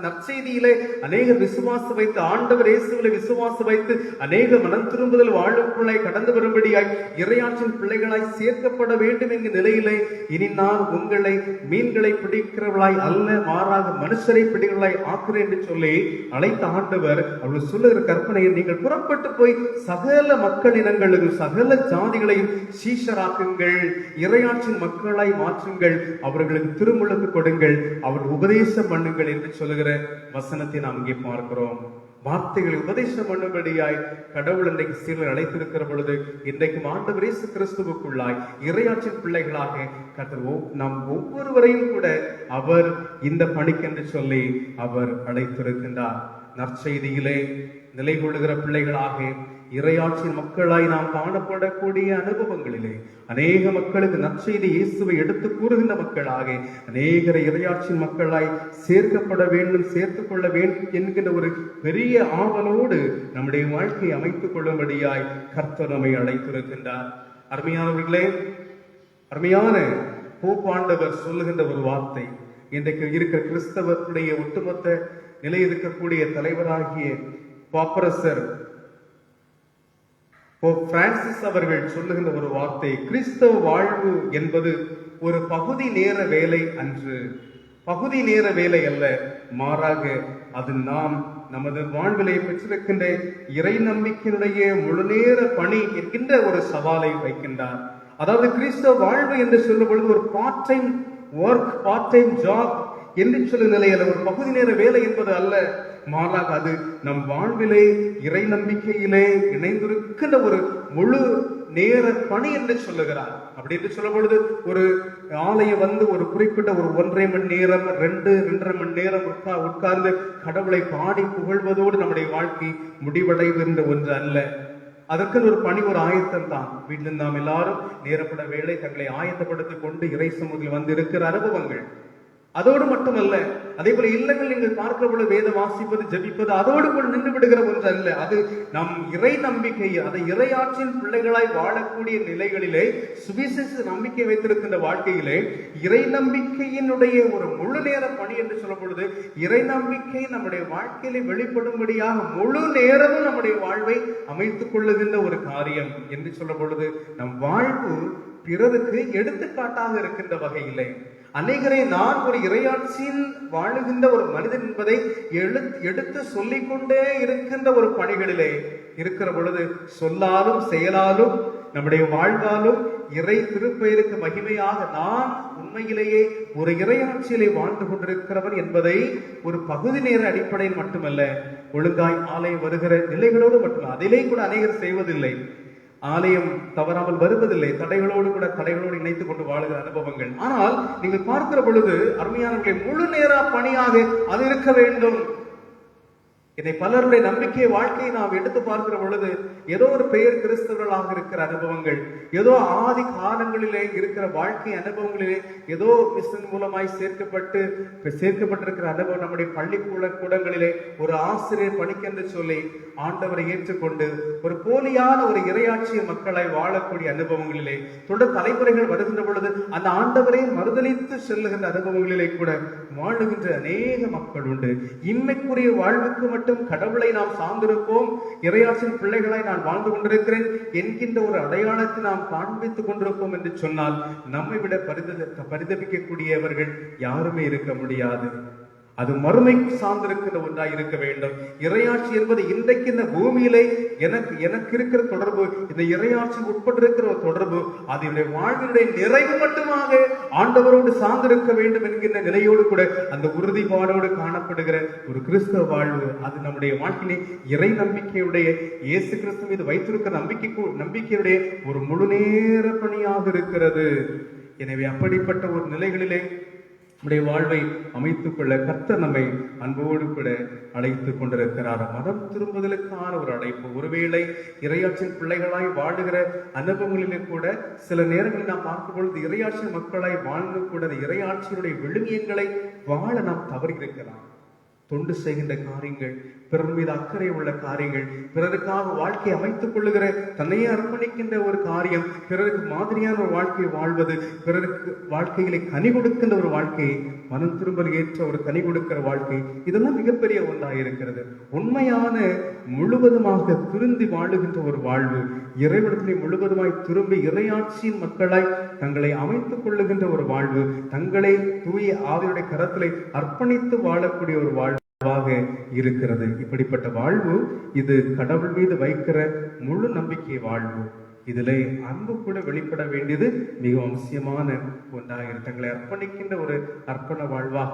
[SPEAKER 1] நற்செய்தியிலே அநேக விசுவாசம் வைத்து, ஆண்டவர் இயேசுவிலே விசுவாசம் வைத்து அநேக மனம் திரும்புதல் வாழ்வுக்குள்ளாய் கடந்து வரும்படியாய் இறையாற்றின் பிள்ளைகளாய் சேர்க்கப்பட வேண்டும் என்கிற நிலையிலே, இனி நான் உங்களை மீன்களை பிடிக்கிறவர்களாய் அல்ல, மாறாக மனுஷரை பிடிக்கிறவர்களாய் ஆக்குறேன் என்று சொல்லி அழைத்த ஆண்டவர் அவர்கள் சொல்லுகிற கற்பனையை, நீங்கள் புறப்பட்டு போய் சகல மக்கள் இனங்களுக்கும் சகல ஜாதிகளையும் சீஷராக்குங்கள், இறையாற்றின் மக்களாய் மாற்றுங்கள், அவர்களுக்கு திருமுழுக்கு கொடுங்கள், அவர் உபதேசம் பண்ணுங்கள் என்று சொல்லுகிற வசனத்தை நாம் இங்கே பார்க்கிறோம். வார்த்தைகளை உபதேசம் பண்ணும்படியாய் கடவுள் இன்றைக்கு சீரர் அழைத்திருக்கிற பொழுது, இன்றைக்கும் ஆண்டவர் இயேசு கிறிஸ்துவுக்குள்ளாய் இறையாற்றின் பிள்ளைகளாக நாம் ஒவ்வொருவரையும் கூட அவர் இந்த பணிக்கென்று சொல்லி அவர் அழைத்திருக்கின்றார். நற்செய்தியிலே நிலை கொள்ளுகிற பிள்ளைகளாக, இறையாட்சியின் மக்களாய் நாம் காணப்படக்கூடிய அனுபவங்களிலே அநேக மக்களுக்கு நற்செய்தி இயேசுவை எடுத்து கூறுகின்ற மக்களாக, அநேகரை இறையாட்சியின் மக்களாய் சேர்க்கப்பட வேண்டும், சேர்த்துக் கொள்ள வேண்டும் என்கின்ற ஒரு பெரிய ஆவலோடு நம்முடைய வாழ்க்கையை அமைத்துக் கொள்ளும்படியாய் கர்த்தர் நம்மை அழைத்திருக்கின்றார். அருமையானவர்களே, அருமையான போப்பாண்டவர் சொல்லுகின்ற ஒரு வார்த்தை, இன்றைக்கு இருக்கிற கிறிஸ்தவத்துடைய ஒட்டுமொத்த நிலை இருக்கக்கூடிய தலைவராகிய பாப்பரசர் போப் பிரான்சிஸ் அவர்கள் சொல்லுகின்ற ஒரு வார்த்தை, கிறிஸ்தவ வாழ்வு என்பது ஒரு பகுதி நேர வேலை அன்று, பகுதி நேர வேலை அல்ல, மாறாக அது நாம் நமது வாழ்விலை பெற்றிருக்கின்ற இறை நம்பிக்கையினுடைய முழுநேர பணி என்கின்ற ஒரு சவாலை வைக்கின்றார். அதாவது கிறிஸ்தவ வாழ்வு என்று சொல்லும் பொழுது ஒரு part time work, part time job என்று சொல்லும் நிலையில் ஒரு பகுதி நேர வேலை என்பது அல்ல, மாறாக அது நம் வாழ்விலே இறை நம்பிக்கையிலே இணைந்திருக்கின்ற ஒரு முழு நேர பணி என்று சொல்லுகிறார். அப்படி என்று சொல்லும் பொழுது ஒரு ஆலயம் வந்து ஒரு குறிப்பிட்ட ஒரு 1.5 மணி நேரம் 2-2.5 மணி நேரம் உட்கார்ந்து கடவுளை பாடி புகழ்வதோடு நம்முடைய வாழ்க்கை முடிவடைகின்ற ஒன்று அல்ல. அதற்கு ஒரு பணி, ஒரு ஆயத்தம் தான். வீட்டில் நாம் எல்லாரும் நேரப்பட வேலை தங்களை ஆயத்தப்படுத்திக் கொண்டு இறை சமூகத்தில் வந்து இருக்கிற அனுபவங்கள். அதோடு மட்டுமல்ல, அதே போல இல்லங்கள் நீங்கள் பார்க்கிற பொழுது வேதம் வாசிப்பது, ஜெபிப்பது அதோடு கூட நின்று விடுகிற ஒன்று அல்ல. அது நம் இறை நம்பிக்கை, அதை இறையாட்சியின் பிள்ளைகளாய் வாழக்கூடிய நிலைகளிலே, சுவிசேஷ நம்பிக்கை வைத்திருக்கின்ற வாழ்க்கையிலே இறை நம்பிக்கையினுடைய ஒரு முழு நேர பணி என்று சொல்லும் பொழுது, இறை நம்பிக்கை நம்முடைய வாழ்க்கையிலே வெளிப்படும்படியாக முழு நேரமும் நம்முடைய வாழ்வை அமைத்துக் கொள்ளுகின்ற ஒரு காரியம் என்று சொல்லும் பொழுது, நம் வாழ்வு பிறருக்கு எடுத்துக்காட்டாக இருக்கின்ற வகையிலே அநேகரை நான் ஒரு இறையாட்சியில் வாழுகின்ற ஒரு மனிதன் என்பதை எடுத்து சொல்லிக்கொண்டே இருக்கின்ற ஒரு பணிகளிலே இருக்கிற பொழுது, சொல்லாலும் செயலாலும் நம்முடைய வாழ்வாலும் இறை திருப்பெயருக்கு மகிமையாக நான் உண்மையிலேயே ஒரு இறையாட்சியிலே வாழ்ந்து கொண்டிருக்கிறவன் என்பதை ஒரு பகுதி நேர அடிப்படையில் மட்டுமல்ல, ஒழுங்காய் ஆலயம் வருகிற நிலைகளோடு மட்டுமல்ல, அதிலே கூட அநேகர் செய்வதில்லை. ஆலயம் தவறாமல் வருவதில்லை, தடைகளோடு இணைத்துக் கொண்டு வாழுகிற அனுபவங்கள். ஆனால் நீங்கள் பார்க்கிற பொழுது அருமையானவர்களை, முழு நேர பணியாக அது இருக்க வேண்டும். இதை பலருடைய நம்பிக்கை வாழ்க்கையை நாம் எடுத்து பார்க்கிற பொழுது, ஏதோ ஒரு பெயர் கிறிஸ்தவர்களாக இருக்கிற அனுபவங்கள், ஏதோ ஆதி காலங்களிலே இருக்கிற வாழ்க்கை அனுபவங்களிலே ஏதோ கிறிஸ்தன் மூலமாய் சேர்க்கப்பட்டிருக்கிற அனுபவம், நம்முடைய கூடங்களிலே ஒரு ஆசிரியர் பணிக்கென்று சொல்லி ஆண்டவரை ஏற்றுக்கொண்டு ஒரு போலியான ஒரு இறையாட்சிய மக்களாய் வாழக்கூடிய அனுபவங்களிலே தொடர் தலைமுறைகள் வருகின்ற பொழுது அந்த ஆண்டவரை மறுதலித்து செல்லுகின்ற அனுபவங்களிலே கூட வாழுகின்ற அநேக மக்கள் உண்டு. இம்மைக்குரிய வாழ்வுக்கு மட்டும் கடவுளை நாம் சார்ந்திருப்போம், இறையாட்சியின் பிள்ளைகளாய் நான் வாழ்ந்து கொண்டிருக்கிறேன் என்கின்ற ஒரு அடையாளத்தை நாம் காண்பித்துக் கொண்டிருப்போம் என்று சொன்னால், நம்மை விட பரிதபிக்கக்கூடியவர்கள் யாருமே இருக்க முடியாது. அது மறுமை சார்ந்திருக்கிற ஒன்றாய் இருக்க வேண்டும். இறையாட்சி என்பது இன்றைக்கு இந்த பூமியிலே எனக்கு இருக்கிற தொடர்பு, இந்த இறையாட்சி உட்பட்டிருக்கிற ஒரு தொடர்பு, அதனுடைய வாழ்வினுடைய நிறைவு மட்டுமாக ஆண்டவரோடு சார்ந்திருக்க வேண்டும் என்கின்ற நிலையோடு கூட அந்த உறுதிப்பாடோடு காணப்படுகிற ஒரு கிறிஸ்தவ வாழ்வு, அது நம்முடைய வாழ்க்கையிலே இறை நம்பிக்கையுடைய, இயேசு கிறிஸ்து மீது வைத்திருக்கிற நம்பிக்கையுடைய ஒரு முழு நேர பணியாக இருக்கிறது. எனவே அப்படிப்பட்ட ஒரு நிலைகளிலே நம்முடைய வாழ்வை அமைத்துக் கொள்ள கர்த்தர் நம்மை அன்போடு கூட அழைத்துக் கொண்டிருக்கிறார். மனம் திரும்புதலுக்கான ஒரு அழைப்பு. ஒருவேளை இறையாட்சியின் பிள்ளைகளாய் வாழுகிற அனுபவங்களிலே கூட சில நேரங்களில் நாம் பார்க்கும் பொழுது இறையாட்சியின் மக்களாய் வாழ்ந்து கூட இறையாட்சியினுடைய விழுமியங்களை வாழ நாம் தவறியிருக்கலாம். தொண்டு செய்கின்ற காரியங்கள், பிறர் மீது அக்கறை உள்ள காரியங்கள், பிறருக்காக வாழ்க்கையை அமைத்துக் கொள்ளுகிற, தன்னையே அர்ப்பணிக்கின்ற ஒரு காரியம், பிறருக்கு மாதிரியான ஒரு வாழ்க்கையை வாழ்வது, பிறருக்கு வாழ்க்கையிலே கனி கொடுக்கின்ற ஒரு வாழ்க்கையை, மனம் திரும்பல் ஏற்ற ஒரு கனி கொடுக்கிற வாழ்க்கை, இதெல்லாம் மிகப்பெரிய ஒன்றாக இருக்கிறது. உண்மையான முழுவதுமாக திருந்தி வாழுகின்ற ஒரு வாழ்வு, இறைவனத்திலே முழுவதுமாய் திரும்பி இறையாட்சியின் மக்களாய் தங்களை அமைத்துக் கொள்ளுகின்ற ஒரு வாழ்வு, தங்களை தூய ஆவியுடைய கரத்திலே அர்ப்பணித்து வாழக்கூடிய ஒரு வாழ்வு இருக்கிறது. இப்படிப்பட்ட வாழ்வு இது கடவுள் மீது வைக்கிற முழு நம்பிக்கை வாழ்வு. இதிலே அன்பு கூட வெளிப்பட வேண்டியது மிக அவசியமான ஒன்றாக, தங்களை அர்ப்பணிக்கின்ற ஒரு அர்ப்பண வாழ்வாக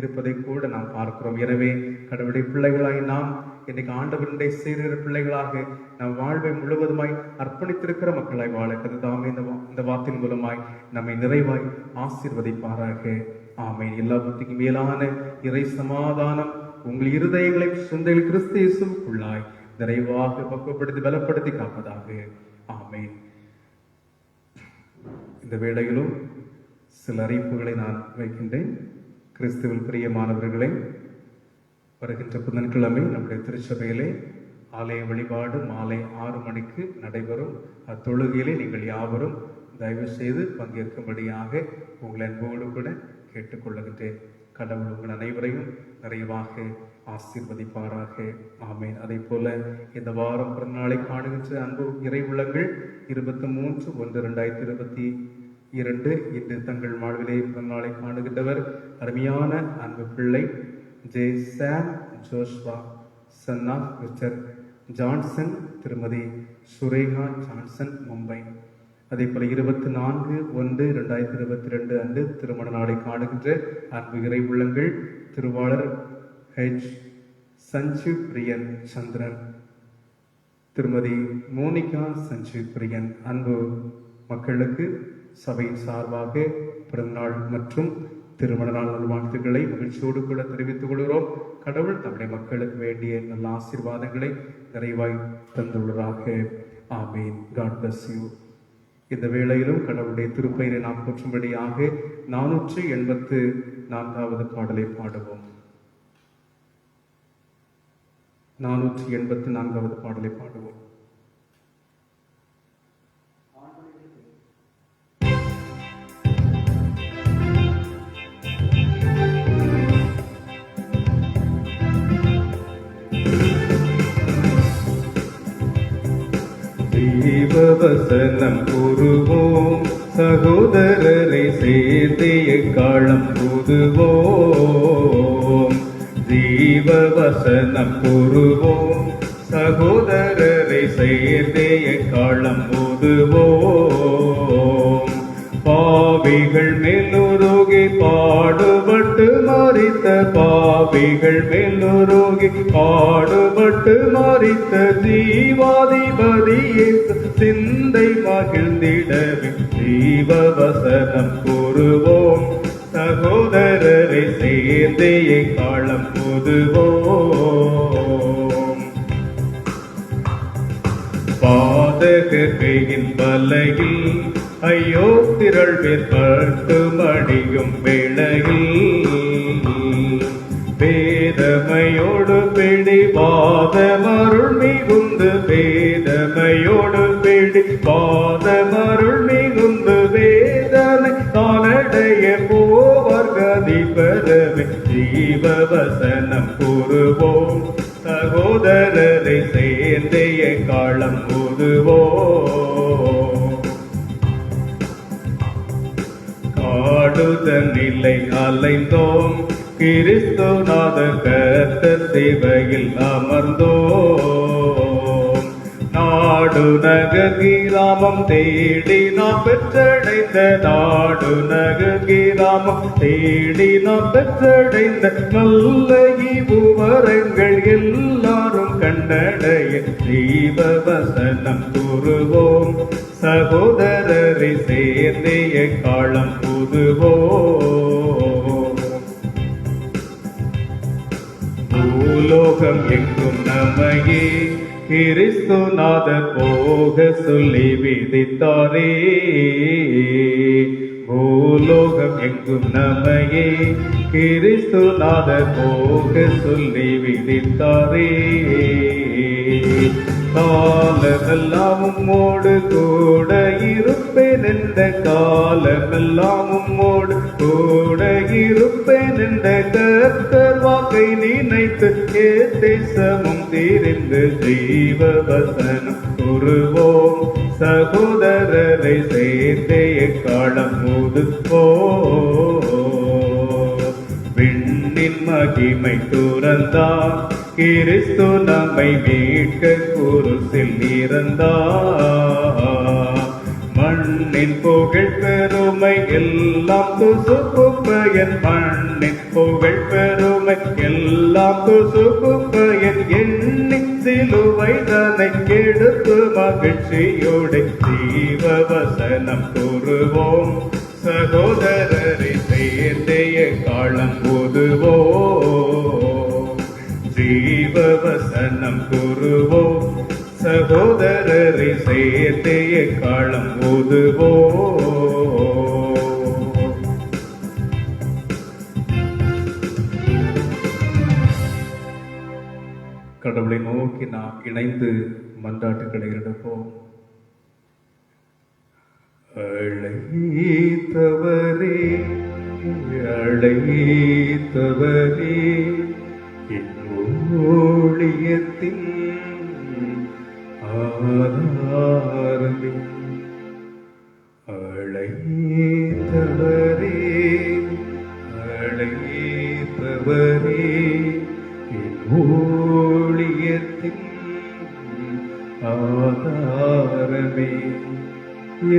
[SPEAKER 1] இருப்பதை கூட நாம் பார்க்கிறோம். எனவே கடவுளுடைய பிள்ளைகளாய் நாம் இன்னைக்கு ஆண்டவருடைய சீரிய பிள்ளைகளாக நம் வாழ்வை முழுவதுமாய் அர்ப்பணித்திருக்கிற மக்களாய் வாழ தாமே இந்த வார்த்தையின் மூலமாய் நம்மை நிறைவாய் ஆசீர்வதிப்பாராக. ஆமென். எல்லா புத்திக்கும் மேலான இறை சமாதானம் உங்கள் இருதயங்களை சிந்தையில் கிறிஸ்து இயேசுவுக்குள்ளாய் நிறைவாக பக்குவப்படுத்தி பலப்படுத்தி காப்பதாக. ஆமென். இந்த வேளையிலும் சில அறிவிப்புகளை நான் வைக்கின்றேன். கிறிஸ்துவில் பிரியமானவர்களே, வருகின்ற புதன்கிழமை நம்முடைய திருச்சபையிலே ஆலய வழிபாடு மாலை 6 மணிக்கு நடைபெறும். அத்தொழுகையிலே நீங்கள் யாவரும் தயவு செய்து பங்கேற்கும்படியாக உங்கள் அன்போடு கூட கேட்டுக்கொள்ளுகின்றேன். கடவுள் உங்கள் அனைவரையும் நிறைவாக ஆசீர்வதிப்பாராக. ஆமேன். அதே போல இந்த வாரம் பிறநாளை காணுகின்ற அன்பு இறை உள்ளங்கள் 23/1/2022 இன்று தங்கள் வாழ்விலே பிறநாளை காணுகின்றவர் அருமையான அன்பு பிள்ளை J Sam Joshua, son of mister Johnson, திருமதி சுரேகா ஜான்சன், மும்பை. அதே போல 24/1/2022 அன்று திருமண நாளை காணுகின்ற அன்பு இறை உள்ளங்கள் திருவாளர் ஹெச் சஞ்சீவ் பிரியன் சந்திரன், திருமதி மோனிகா சஞ்சீவ் பிரியன். அன்பு மக்களுக்கு சபையின் சார்பாக பிறந்தநாள் மற்றும் திருமண நாள் நல்வாழ்த்துக்களை மகிழ்ச்சியோடு கூட தெரிவித்துக் கொள்கிறோம். கடவுள் நம்முடைய மக்களுக்கு வேண்டிய நல்ல ஆசீர்வாதங்களை நிறைவாய் தந்துள்ளாராக. ஆமீன். God bless you. இந்த வேளையிலும் கடவுளுடைய திருப்பெயரை நாம் போற்றும்படியாக 486 4வது பாடலை பாடுவோம். 484வது பாடலை பாடுவோம். ஜீவவசனம் கூறுவோம், சகோதரரை சேர்ந்தே எக்காலம் ஊதுவோம். ஜீவவசனம் கூறுவோம், சகோதரரை சேர்ந்தே எக்காலம் ஊதுவோம். பாவிகள் மேலுருகி பாடுபட்டு மரித்த, பாவிகள் மேலுருகி பாடுபட்டு மரித்த ஜீவாதிபதியே சிந்தை மகிழ்ந்திடவே ஜீவவசனம் கூறுவோம், சகோதரரை சேர்ந்தே எக்காலம் ஊதுவோம். பாதகர்களின் வலையில் ஐயோ திரள் பேர்பட்டு மடியும் வேளையில், வேதமையோடு பிடி பாதமருள் மிகுந்து, வேதமையோடு பிடி பாதமருள் மிகுந்து, வேதனை தானடைய போவர் கதி பெறவே ஜீவவசனம் கூறுவோம், சகோதரரை சேர்ந்தே எக்காலம் ஊதுவோம். காடுதல் நிலை அலைந்தோம், கிறிஸ்துநாத கர்த்தர் சேவையில் அமர்ந்தோம். நாடு நகர் கிராமம் தேடி நாம் பெற்றடைந்த, நாடு நகர் கிராமம் தேடி நாம் பெற்றடைந்த நல்ல ஈவுவரங்கள் எல்லாரும் கண்டடைய ஜீவவசனம் கூறுவோம், சகோதரரை சேர்ந்தே எக்காலம் ஊதுவோம். பூலோகம் எங்கும் நமையே கிறிஸ்துநாதர் போக சொல்லி விதித்தாரே, பூலோகம் எங்கும் நமையே கிறிஸ்துநாதர் போக சொல்லி விதித்தாரே. காலமெல்லாம் உம்மோடு கூட இருப்பேன் என்ற, காலமெல்லாம் உம்மோடு கூட இருப்பேன் என்ற கர்த்தர் வாக்கை நினைத்து தேசமும் தீர்ந்து ஜீவவசனம் கூறுவோம், சகோதரரை சேர்ந்தே எக்காலம் ஊதுவோம். விண்ணின் மகிமை துறந்தார் கிறிஸ்து நம்மை மீட்க குருசில் இறந்தார். மண்ணின் புகழ் பெருமை எல்லாம் துசுப்பு பயன், மண்ணின் புகழ் பெருமை எல்லாம் துசுப்பு பயன், எண்ணி சிலுவை தன்னை எடுத்து மகிழ்ச்சியோடு ஜீவவசனம் கூறுவோம், சகோதரரை சேர்ந்தே எக்காலம் ஊதுவோம். ஜீவவசனம் கூறுவோம், சகோதரரை சேர்ந்தே எக்காலம் ஊதுவோம். கடவுளை நோக்கி நாம் இணைந்து மன்றாட்டுகளை எடுப்போம். அழைத்தவரே அழைத்தவரே என் ஊழியத்தின் ஆதாரமே, அழைத்தவரே அழைத்தவரே என் ஊழியத்தின் ஆதாரமே.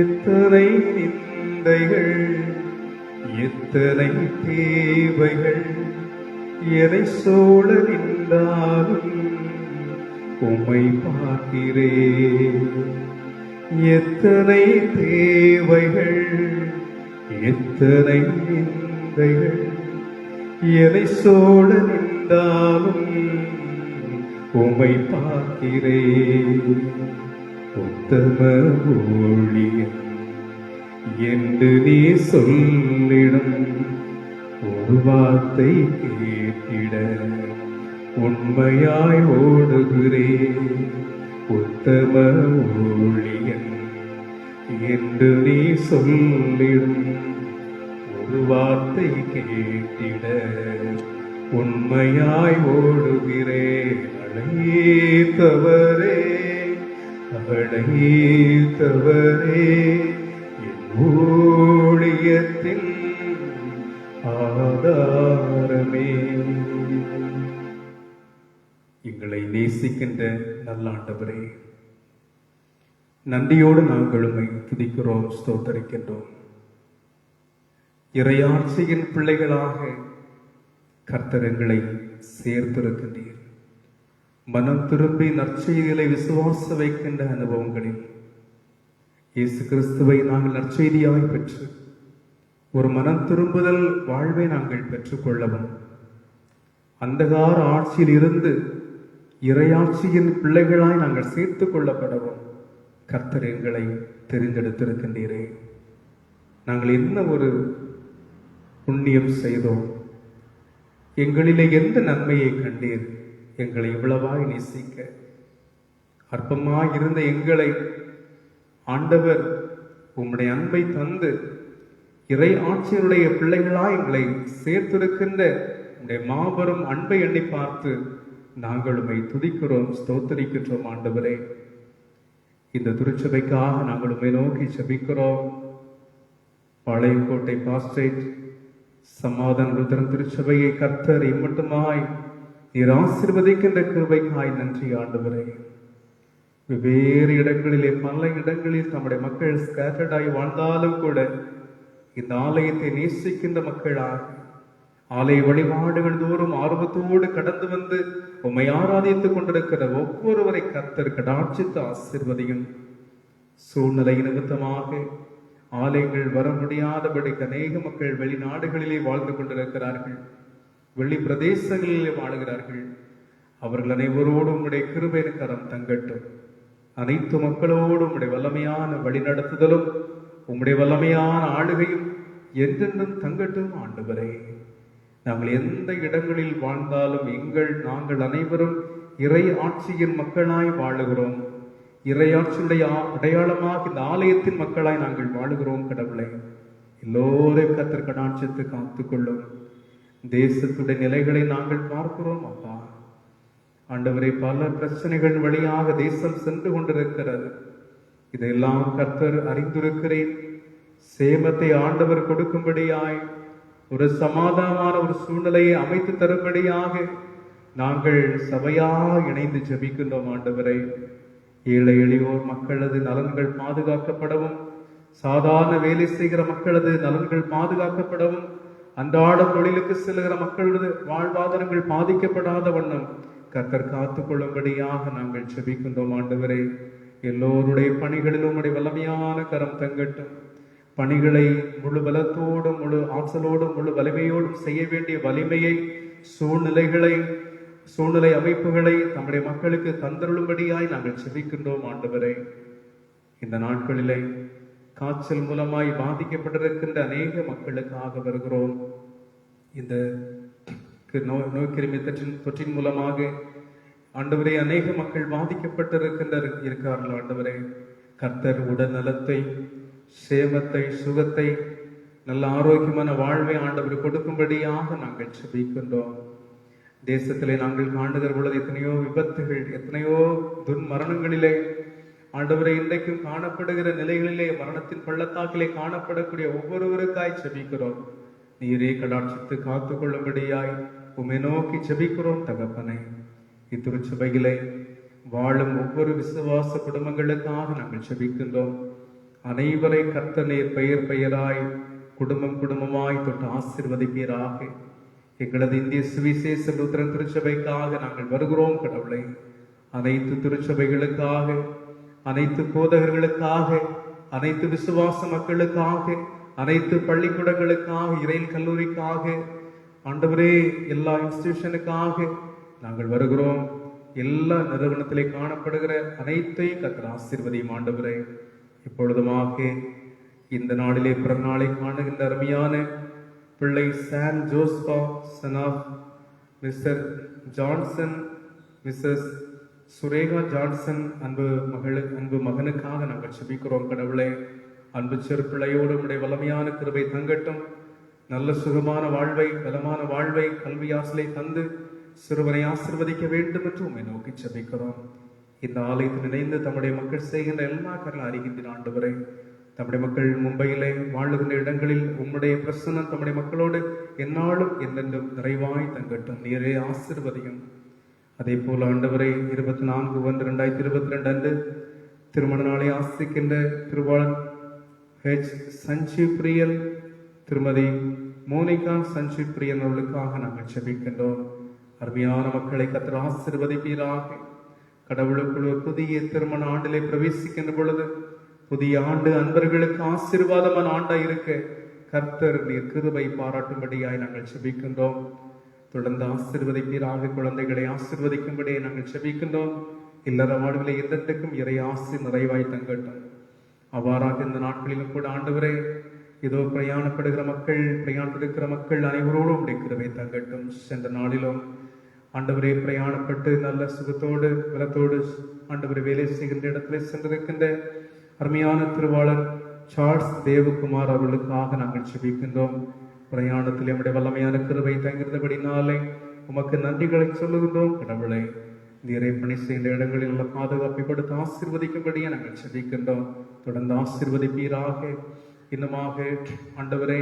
[SPEAKER 1] எத்தனை நிந்தைகள் எத்தனை தேவைகள் எதை சூழ நின்றாலும் உம்மை பார்க்கிறேன். எத்தனை தேவைகள் எத்தனை நிந்தைகள் எதை சூழ நின்றாலும் உம்மை பார்க்கிறேன். உத்தம ஊழியன் என்று நீ சொல்லிடும் ஒரு வார்த்தை கேட்டிட உண்மையாய் ஓடுகிறேன். உத்தம ஊழியன் என்று நீ சொல்லிடும். ஒரு வார்த்தை கேட்டிட உண்மையாய் ஓடுகிறேன். அழைத்தவரே அழைத்தவரே என் ஊழியத்தின் ஆதாரமே. எங்களை நேசிக்கின்ற நல்ல ஆண்டவரே, நன்றியோடு நாங்கள் உம்மை துதிக்கிறோம், ஸ்தோத்தரிக்கின்றோம். இறையாட்சியின் பிள்ளைகளாக கர்த்தர் எங்களை சேர்த்திருக்கின்றீர். மனம் திரும்பி நற்செய்திகளை விசுவாச வைக்கின்ற அனுபவங்களில் இயேசு கிறிஸ்துவை நாங்கள் நற்செய்தியாய் பெற்று ஒரு மனம் திரும்புதல் வாழ்வை நாங்கள் பெற்றுக்கொள்ளவும், அந்தகார ஆட்சியில் இருந்து இறையாட்சியின் பிள்ளைகளாய் நாங்கள் சேர்த்துக் கொள்ளப்படவும் கர்த்தர் எங்களை தெரிந்தெடுத்திருக்கின்றீரே. நாங்கள் என்ன ஒரு புண்ணியம் செய்தோம்? எங்களிலே எந்த நன்மையை கண்டீர்? எங்களை இவ்வளவாய் நேசிக்க அற்பமாய் இருந்த எங்களை ஆண்டவர் உம்முடைய அன்பை தந்து இறை ஆட்சியினுடைய பிள்ளைகளாய் எங்களை சேர்த்திருக்கின்ற உம்முடைய மாபெரும் அன்பை எண்ணி பார்த்து நாங்கள் உம்மை துதிக்கிறோம், ஸ்தோத்தரிக்கின்றோம். ஆண்டவரே, இந்த திருச்சபைக்காக நாங்கள் உம்மை நோக்கி ஜெபிக்கிறோம். பாளையங்கோட்டை பாஸ்டேட் சமாதான லுத்தரன் திருச்சபையை கர்த்தர் இம்மட்டுமாய் நீர் ஆசீர்வதிக்கின்ற கிருபைக்காய் நன்றி ஆண்டவரே. வெவ்வேறு இடங்களிலே பல இடங்களில் நம்முடைய மக்கள் ஸ்கேட்டர்டாய் வாழ்ந்தாலும் கூட இந்த ஆலயத்தை நேசிக்கின்ற மக்களாக ஆலய வழிபாடுகள் தோறும் ஆர்வத்தோடு கடந்து வந்து உம்மை ஆராதித்துக் கொண்டிருக்கிற ஒவ்வொருவரை கர்த்தர் கடாட்சித்து ஆசீர்வதியும். சூழ்நிலை நிமித்தமாக ஆலயங்கள் வர முடியாதபடிக்கு அநேக மக்கள் வெளிநாடுகளிலே வாழ்ந்து கொண்டிருக்கிறார்கள், வெளி பிரதேசங்களிலே வாழுகிறார்கள். அவர்கள் அனைவரோடும் உம்முடைய கிருபையின் கரம் தங்கட்டும். அனைத்து மக்களோடும் உம்முடைய வல்லமையான வழிநடத்துதலும் உம்முடைய வல்லமையான ஆளுகையும் என்றென்றும் தங்கட்டும். ஆண்டவரே, நாங்கள் எந்த இடங்களில் வாழ்ந்தாலும் நாங்கள் அனைவரும் இறை ஆட்சியின் மக்களாய் வாழுகிறோம். இறையாட்சியுடைய அடையாளமாக இந்த ஆலயத்தின் மக்களாய் நாங்கள் வாழுகிறோம். கடவுளை எல்லோரும் கர்த்தர் கடாட்சித்து காத்துக்கொள்ளும். தேசத்துடைய நிலைகளை நாங்கள் பார்க்கிறோம். அப்பா ஆண்டவரை, பல பிரச்சனைகள் வழியாக தேசம் சென்று கொண்டிருக்கிறது. இதையெல்லாம் கர்த்தர் அறிந்திருக்கிறேன். சேமத்தை ஆண்டவர் கொடுக்கும்படியாய் ஒரு சமாதானமான ஒரு சூழ்நிலையை அமைத்து தரும்படியாக நாங்கள் சபையாக இணைந்து ஜெபிக்கின்றோம். ஆண்டவரை, ஏழை எளியோர் மக்களது நலன்கள் பாதுகாக்கப்படவும், சாதாரண வேலை செய்கிற மக்களது நலன்கள் பாதுகாக்கப்படவும், அன்றாட தொழிலுக்கு செல்கிற மக்களது வாழ்வாதாரங்கள் பாதிக்கப்படாத வண்ணம் கர்த்தர் காத்துக் கொள்ளும்படியாக நாங்கள் ஜெபிக்கின்றோம். ஆண்டவரே, எல்லோருடைய பணிகளிலும் உம்முடைய வல்லமையான கரம் தங்கட்டும். பணிகளை முழு பலத்தோடும் முழு ஆற்றலோடும் முழு வலிமையோடும் செய்ய வேண்டிய வலிமையை, சூழ்நிலை அமைப்புகளை நம்முடைய மக்களுக்கு தந்தருளும்படியாய் நாங்கள் ஜெபிக்கின்றோம். ஆண்டவரே, இந்த நாட்களிலே காய்ச்சல் மூலமாய் பாதிக்கப்பட்டிருக்கின்ற அநேக மக்களுக்காக வருகிறோம். இந்த நோய்க்கிருமி தொற்றின் மூலமாக ஆண்டவரே அநேக மக்கள் பாதிக்கப்பட்டிருக்கிறார்கள். ஆண்டவரே, கர்த்தர் உடல் நலத்தை, சேமத்தை, சுகத்தை, நல்ல ஆரோக்கியமான வாழ்வை ஆண்டவர் கொடுக்கும்படியாக நாங்கள் ஜெபிக்கின்றோம். தேசத்திலே நாங்கள் காணுகிற பொழுது எத்தனையோ விபத்துகள், எத்தனையோ துன்மரணங்களிலே ஆண்டவரை இன்றைக்கும் காணப்படுகிற நிலைகளிலே, மரணத்தின் பள்ளத்தாக்கிலே காணப்படக்கூடிய ஒவ்வொருவருக்காய் ஜெபிக்கிறோம். நீரே கடாட்சித்து காத்துக் கொள்ளும்படியாய் உம்மை நோக்கி ஜெபிக்கிறோம். தகப்பனை, இத்திருச்சபையிலே வாழும் ஒவ்வொரு விசுவாச குடும்பங்களுக்காக நாங்கள் ஜெபிக்கின்றோம். அனைவரை கர்த்தனே பெயர் பெயராய், குடும்பம் குடும்பமாய் தொட்டு ஆசீர்வதிப்பீராக. எங்களது இந்திய சுவிசேஷ லுத்தரன் திருச்சபைக்காக நாங்கள் வருகிறோம். கடவுளை, அனைத்து திருச்சபைகளுக்காக, அனைத்து போதகர்களுக்காக, அனைத்து விசுவாச மக்களுக்காக, அனைத்து பள்ளிக்கூடங்களுக்காக, இறையில் கல்லூரிக்காக, ஆண்டவரே எல்லா இன்ஸ்டிடியூஷனுக்காக நாங்கள் வருகிறோம். எல்லா நிறுவனத்திலே காணப்படுகிற அனைத்தையும் கர்த்தர் ஆசீர்வதியும். ஆண்டவரே, இப்பொழுதுமாக இந்த நாளிலே பிறநாளை காணுகின்ற அருமையான பிள்ளை சான் ஜோஸ்பா son of mister Johnson missus Sureka Johnson அன்பு மகனுக்காக நாங்கள் செபிக்கிறோம். கடவுளே, அன்பு சிறு பிள்ளையோடு உடைய வல்லமையான கிருபை தங்கட்டும். நல்ல சுகமான வாழ்வை, பலமான வாழ்வை, கல்வி ஆசலை தந்து சிறுவனை ஆசிர்வதிக்க வேண்டும் என்று உண்மை நோக்கி செபிக்கிறோம். இந்த ஆலயத்தில் இணைந்து தம்முடைய மக்கள் செய்கின்ற எல்லா காரணம் அறிகின்ற ஆண்டவரை, தம்முடைய மக்கள் மும்பையிலே வாழுகின்ற இடங்களில் உம்முடைய பிரசன்னம் தம்முடைய மக்களோடு எந்நாளும் என்றென்றும் நிறைவாய் தங்கட்டும். நீரே ஆசிர்வதியும். அதே போல ஆண்டவரை 24/1/2022 அன்று திருமண நாளை ஆசிக்கின்ற திருவாளன் ஹெச் சஞ்சீவ் பிரியன், திருமதி மோனிகா சஞ்சீவ் பிரியன் அவர்களுக்காக நாங்கள் செபிக்கின்றோம். அருமையான மக்களை கர்த்தர் ஆசீர்வதிப்பீராக. கடவுளுக்குள் ஒரு புதிய திருமண ஆண்டிலே பிரவேசிக்கின்ற பொழுது புதிய ஆண்டு அன்பர்களுக்கு ஆசீர்வாதமான ஆண்டாய் இருக்க கர்த்தர் நீர் கிருபை பாராட்டும்படியாய் நாங்கள் செபிக்கின்றோம். தொடர்ந்து ஆசீர்வதிப்பீராக. குழந்தைகளை ஆசீர்வதிக்கும்படியே நாங்கள் செபிக்கின்றோம். இல்லற வாழ்விலே எந்தெந்தக்கும் இறை ஆசி நிறைவாய் தங்கட்டும். அவ்வாறாக இந்த நாட்களிலும் கூட ஆண்டவரே, இதோ பிரயாணப்படுகிற மக்கள், பிரயாணத்திருக்கிற மக்கள் அனைவரோடும் கிருபை தங்கட்டும். சென்ற நாளிலும் ஆண்டவரே பிரயாணப்பட்டு நல்ல சுகத்தோடு பலத்தோடு ஆண்டவரை வேலை செய்கின்ற இடத்துல சென்றிருக்கின்ற அருமையான திருவாளர் சார்ல்ஸ் தேவகுமார் அவர்களுக்காக நாங்கள் செபிக்கின்றோம். பிரயாணத்தில் நம்முடைய வல்லமையான கிருபை தங்கிருந்தபடினாலே உமக்கு நன்றிகளை சொல்லுகின்றோம். கடவுளை, நீரை பணி செய்கின்ற இடங்களில் உள்ள பாதுகாப்பை கொடுத்து ஆசீர்வதிக்கும்படியே நாங்கள் செபிக்கின்றோம். தொடர்ந்து ஆசீர்வதிப்பீராக. இன்னுமாக ஆண்டவரை,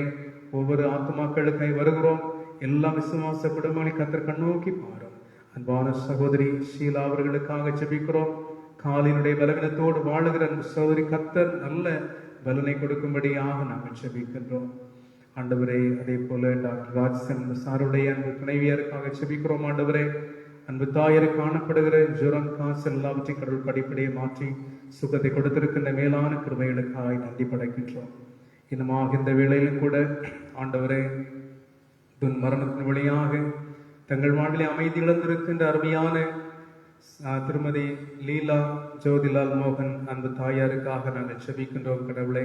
[SPEAKER 1] ஒவ்வொரு ஆத்மாக்களுக்காய் வருகிறோம். எல்லா விசுவாச குடும்பங்களை கர்த்தர் கண்ணோக்கி பாரும். அன்பான சகோதரி ஷீலா அவர்களுக்காக செபிக்கிறோம். காலினுடைய பலவீனத்தோடு வாழுகிற சகோதரி கர்த்தர் நல்ல பலனை கொடுக்கும்படியாக நாங்கள் செபிக்கின்றோம். ஆண்டவரே, அதே போல டாக்டர் ராஜ்சன் சாருடைய அன்பு துணைவியருக்காக செபிக்கிறோம். ஆண்டவரே, அன்பு தாயருக்கு காணப்படுகிற ஜுரம், காய்ச்சல் எல்லாவற்றையும் கடவுள் படிப்படியை மாற்றி சுகத்தை கொடுத்திருக்கின்ற மேலான கிருபைகளுக்காக நன்றி படைக்கின்றோம். இன்னுமாக இந்த வேளையிலும் கூட ஆண்டவரே, துன் மரணத்தின் வழியாக தங்கள் வாழ்விலே அமைதி இழந்திருக்கின்ற அருமையான திருமதி லீலா ஜோதிலால் மோகன் அன்பு தாயாருக்காக நாங்கள் செபிக்கின்றோம். கடவுளை,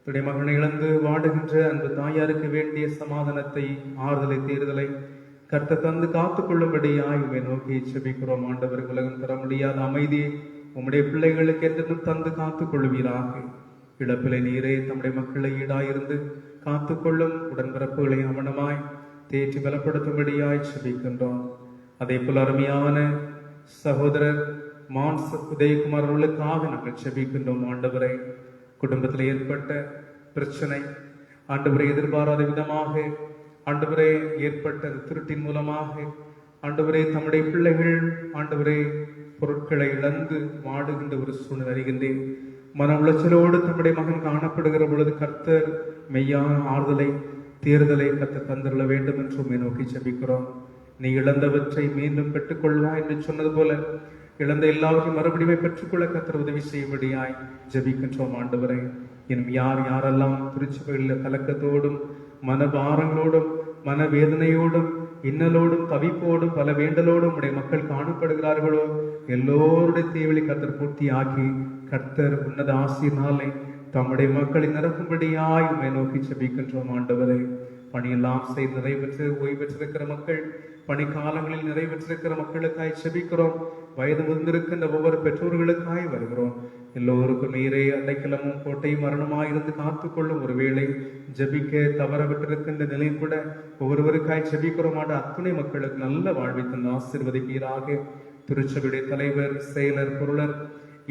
[SPEAKER 1] துடைய மகனை இழந்து வாடுகின்ற அன்பு தாயாருக்கு வேண்டிய சமாதானத்தை, ஆறுதலை, தேர்தலை கர்த்தர் தந்து காத்துக் கொள்ளும்படியாய் உம்மை நோக்கி செபிக்கிறோம். ஆண்டவர், உலகம் தர முடியாத அமைதியை உம்முடைய பிள்ளைகளுக்கு என்றும் தந்து காத்துக் கொள்வீராக. இழப்பிலை நீரே தம்முடைய மக்களை ஈடாயிருந்து காத்துக்கொள்ளும். உடன்பிறப்புகளை அவனமாய் தேற்றி பலப்படுத்தும்படியாய் செபிக்கின்றோம். அதே போல அருமையான சகோதரர் மான்ச உதயகுமார் அவர்களுக்காக நாங்கள் செபிக்கின்றோம். ஆண்டவரை, குடும்பத்தில் ஏற்பட்ட பிரச்சனை ஆண்டவரை எதிர்பாராத விதமாக ஆண்டவரே ஏற்பட்ட திருட்டின் மூலமாக ஆண்டவரே தம்முடைய பிள்ளைகள் ஆண்டவரே பொருட்களை இழந்து வாடுகின்ற ஒரு சூழ்நிலை அறிகின்றேன். மன உளைச்சலோடு தம்முடைய மகன் காணப்படுகிற பொழுது கர்த்தர் மெய்யான ஆறுதலை, தேர்தலை கர்த்தர் தந்துள்ள வேண்டும் என்று நோக்கி செபிக்கிறோம். நீ இழந்தவற்றை மீண்டும் பெற்றுக்கொள்வா என்று சொன்னது போல இழந்த எல்லாவற்றையும் மறுபடியும் பெற்றுக்கொள்ள கர்த்தர் உதவி செய்யும்படியாய் ஜெபிக்கின்றோம். ஆண்டவரை, இன்னும் யாரெல்லாம் திருச்சபையில் கலக்கத்தோடும் மனபாரங்களோடும் மனவேதனையோடும் இன்னலோடும் தவிப்போடும் பல வேண்டலோடும் உடைய மக்கள் காணப்படுகிறார்களோ எல்லோருடைய தேவையை கர்த்தர் பூர்த்தி ஆக்கி கர்த்தர் உன்னத ஆசீர்வாதங்களை தம்முடைய மக்களை நிரப்பும்படியாய் உம்மை நோக்கி செபிக்கின்றோம். ஆண்டவரை, பணியெல்லாம் செய்து நிறைவேற்று ஓய்வெற்றிருக்கிற மக்கள், பணிக்காலங்களில் நிறைவேற்றிருக்கிற மக்களுக்காய் செபிக்கிறோம். வயது முதிர்ந்திருக்கின்ற ஒவ்வொரு பெற்றோர்களுக்காய் வருகிறோம். எல்லோருக்கும் நீரே அடைக்கலமும் கோட்டையும் மரணமாயிருந்து காத்துக்கொள்ளும். ஒருவேளை ஜபிக்க தவற விட்டிருக்கின்ற நிலையும் கூட ஒவ்வொருவருக்காய் செபிக்கிறோம். அத்துணை மக்களுக்கு நல்ல வாழ்வை தந்து ஆசீர்வதிப்பீராக. திருச்சபையுடைய தலைவர், செயலர், பொருளர்,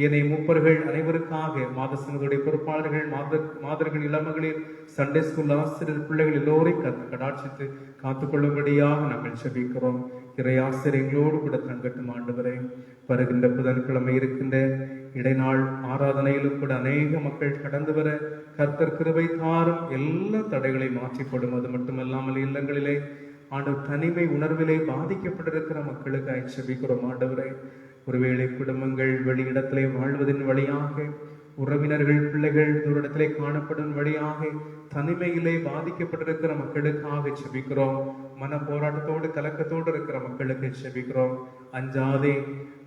[SPEAKER 1] ஏனைய மூப்பர்கள் அனைவருக்காக, மாத சங்கத்துடைய பொறுப்பாளர்கள், மாதர்கள், இளமகளிர், சண்டே ஸ்கூல் ஆசிரியர், பிள்ளைகள் எல்லோரையும் கடாட்சித்து காத்துக்கொள்ளும்படியாக நாங்கள் செபிக்கிறோம். இறை ஆசிரியர்களோடு கூட தங்கட்டும். ஆண்டவரை, வருகின்ற புதன்கிழமை இருக்கின்ற இடைநாள் ஆராதனையிலும் கூட அநேக மக்கள் கடந்து வர கர்த்தர் கிருபை தாரும். எல்லா தடைகளையும் மாற்றிப்படும். அது மட்டுமல்லாமல் இல்லங்களிலே ஆண்டவர் தனிமை உணர்விலே பாதிக்கப்பட்டிருக்கிற மக்களுக்கு செபிக்கிறோம். ஆண்டவரை, ஒருவேளை குடும்பங்கள் வெளியிடத்திலே வாழ்வதன் வழியாக, உறவினர்கள், பிள்ளைகள் தூரிடத்திலே காணப்படும் வழியாக தனிமையிலே பாதிக்கப்பட்டிருக்கிற மக்களுக்காக செபிக்கிறோம். மன போராட்டத்தோடு கலக்கத்தோடு இருக்கிற மக்களுக்கு செபிக்கிறோம். அஞ்சாதே,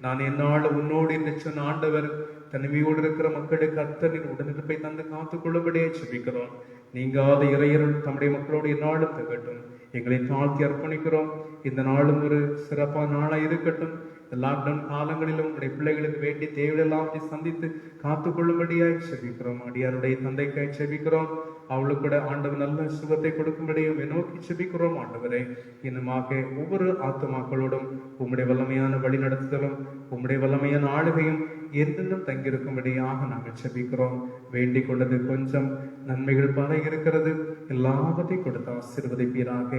[SPEAKER 1] நான் என்னால் உன்னோடு என்று சொன்ன ஆண்டவர் தனிமையோடு இருக்கிற மக்களுக்கு அத்தனின் உடனிருப்பை தந்து காத்துக்கொள்ளும்படியே செபிக்கிறோம். நீங்காத இறையருள் தம்முடைய மக்களோடு எந்நாளும் தங்கட்டும். எங்களை தாழ்த்தி அர்ப்பணிக்கிறோம். இந்த நாளும் ஒரு சிறப்பான நாளா இருக்கட்டும். லாக்டவுன் காலங்களிலும் உடைய பிள்ளைகளுக்கு வேண்டிய தேவையெல்லாம் சந்தித்து காத்துக் கொள்ளும்படியாய் செபிக்கிறோம். அடியாருடைய தந்தைக்காய் செபிக்கிறோம். அவளுக்கு கூட ஆண்டவர் நல்ல சுகத்தை கொடுக்கும்படியும் நோக்கி செபிக்கிறோம். ஆண்டவரே, இன்னுமாக ஒவ்வொரு ஆத்துமாக்களோடும் உம்முடைய வல்லமையான வழி நடத்துதலும் உம்முடைய வல்லமையான ஆளுகையும் என்றென்றும் தங்கியிருக்கும்படியாக நாங்கள் செபிக்கிறோம். வேண்டிக் கொண்டது கொஞ்சம், நன்மைகள் பல இருக்கிறது. எல்லாவற்றையும் கொடுத்து ஆசீர்வதிப்பீராக.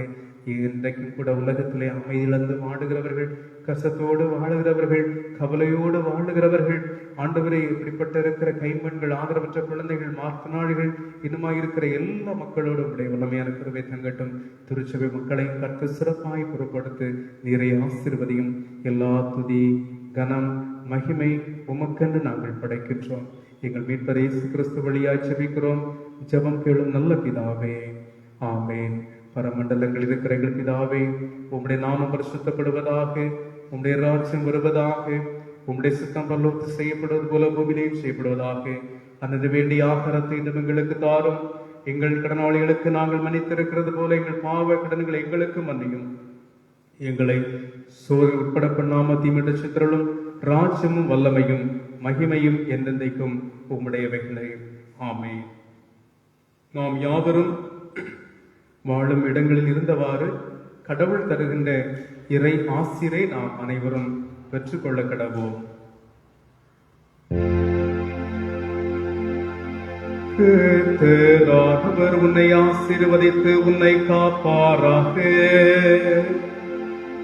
[SPEAKER 1] இன்றைக்கும் கூட உலகத்திலே அமைதியிழந்து வாடுகிறவர்கள், கசத்தோடு வாழுகிறவர்கள், கவலையோடு வாழுகிறவர்கள், ஆண்டவரே இப்படிப்பட்ட இருக்கிற கைமண்கள், ஆதரவற்ற குழந்தைகள், மாற்றுநாளிகள், இன்னுமாய் இருக்கிற எல்லா மக்களோடும் உடைய வல்லமையான கிருபை தங்கட்டும். திருச்சபை மக்களை கற்று சிறப்பாய் பொறுப்படுத்து நிறைய ஆசீர்வதியும். எல்லா துதி கனம் மகிமை உமக்கென்று நாங்கள் படைக்கின்றோம். எங்கள் மீட்பர் இயேசு கிறிஸ்து வழியாய் செபிக்கிறோம். ஜெபம் கேளும் நல்ல பிதாவே, ஆமேன். பரமண்டலங்கள் இருக்கிற எங்கள் பிதாவே, உம்முடைய நாமம் பரிசுத்தப்படுவதாக, உம்முடைய ராஜ்யம் வருவதாக, உம்முடைய சித்தம் பரலோகத்தில் செய்யப்படுவது போல பூமியிலேயும் செய்யப்படுவதாக. அன்னது வேண்டிய ஆகாரத்தை இன்றும் எங்களுக்கு தாரும். எங்கள் கடனாளிகளுக்கு நாங்கள் மன்னித்திருக்கிறது போல எங்கள் பாவ கடன்களை எங்களுக்கு மன்னியும். எங்களை சோதனை உட்பட பண்ணாம தீமிட்ட சித்திரலும் ராஜ்யமும் வல்லமையும் மகிமையும் என்றென்றைக்கும் உம்முடையவைகளே. ஆமென். நாம் யாவரும் வாழும் இடங்களில் இருந்தவாறு கடவுள் தருகின்ற இறை ஆசிரை நாம் அனைவரும் பெற்றுக்கொள்ள கடவோம். கர்த்தர் உன்னை ஆசீர்வதித்து உன்னை காப்பாராக.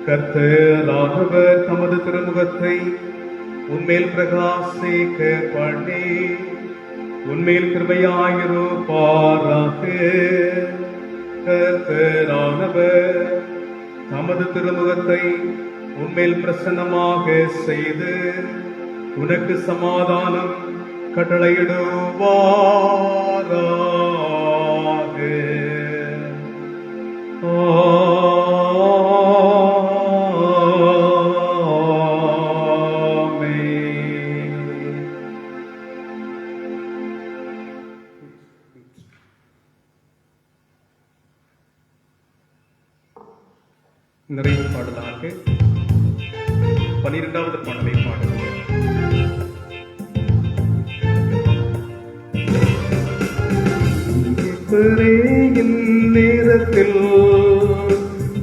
[SPEAKER 1] கர்த்தர் தமது திருமுகத்தை உன்மேல் பிரகாசிக்க பண்ணி உன்மேல் கிருபையாயிருப்பாராக. கர்த்தர் தமது திருமுகத்தை உன்மேல் பிரசன்னமாக செய்து உனக்கு சமாதானம் கட்டளையிடுவாராக. நிறைவு பாடலாக 12வது பாடலை பாடுவோம். நேரத்தில்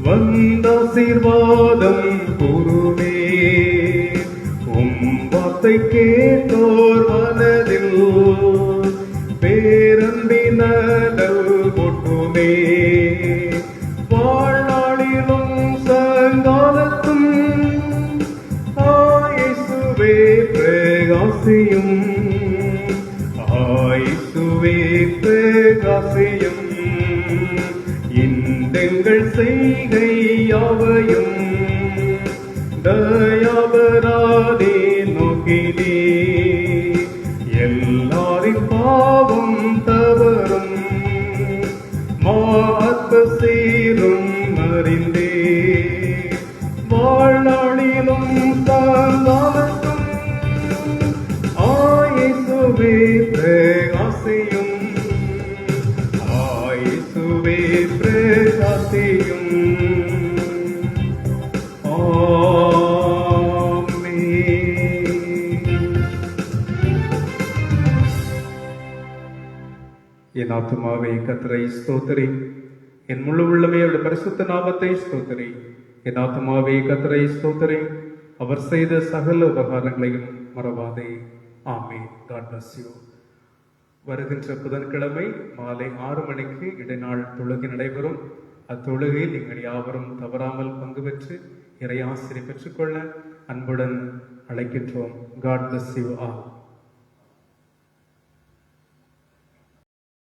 [SPEAKER 1] வந்த ஆசீர்வாதம் கூறுவே, வார்த்தை கேட்டோர் மனதில் பேரன்பினல் ஒட்டுமே. வாழ்நாளிலும் சங்காலத்தும் ஆயேசுவே பிரகாசியும், ஆயேசுவே பிரகாசியும். இந்தெங்கள் செய்கை யாவையும் தயாபராதே நோக்கினே. எல்லாரின் பாவம் தவறும் மாத்த சீரும் அறிந்தே. வாழ்நாளிலும் சங்காலத்தும் ஆயேசுவே பிரகாசியும், ஆயேசுவே பிரகாசியும். என் ஆத்துமாவே கர்த்தரை ஸ்தோத்திரி, என் முழு உள்ளமே அவருடைய பரிசுத்த நாமத்தை ஸ்தோத்திரி. என் ஆத்துமாவே கர்த்தரை ஸ்தோத்திரி, அவர் செய்த சகல உபகாரங்களையும் மறவாதே. ஆமென். God bless you. வருகின்ற புதன்கிழமை மாலை 6 மணிக்கு இடைநாள் தொழுகை நடைபெறும். அத்தொழுகையில் நீங்கள் யாவரும் தவறாமல் பங்கு பெற்று இறை ஆசிரியை பெற்றுக்கொள்ள அன்புடன் அழைக்கின்றோம். God bless you all.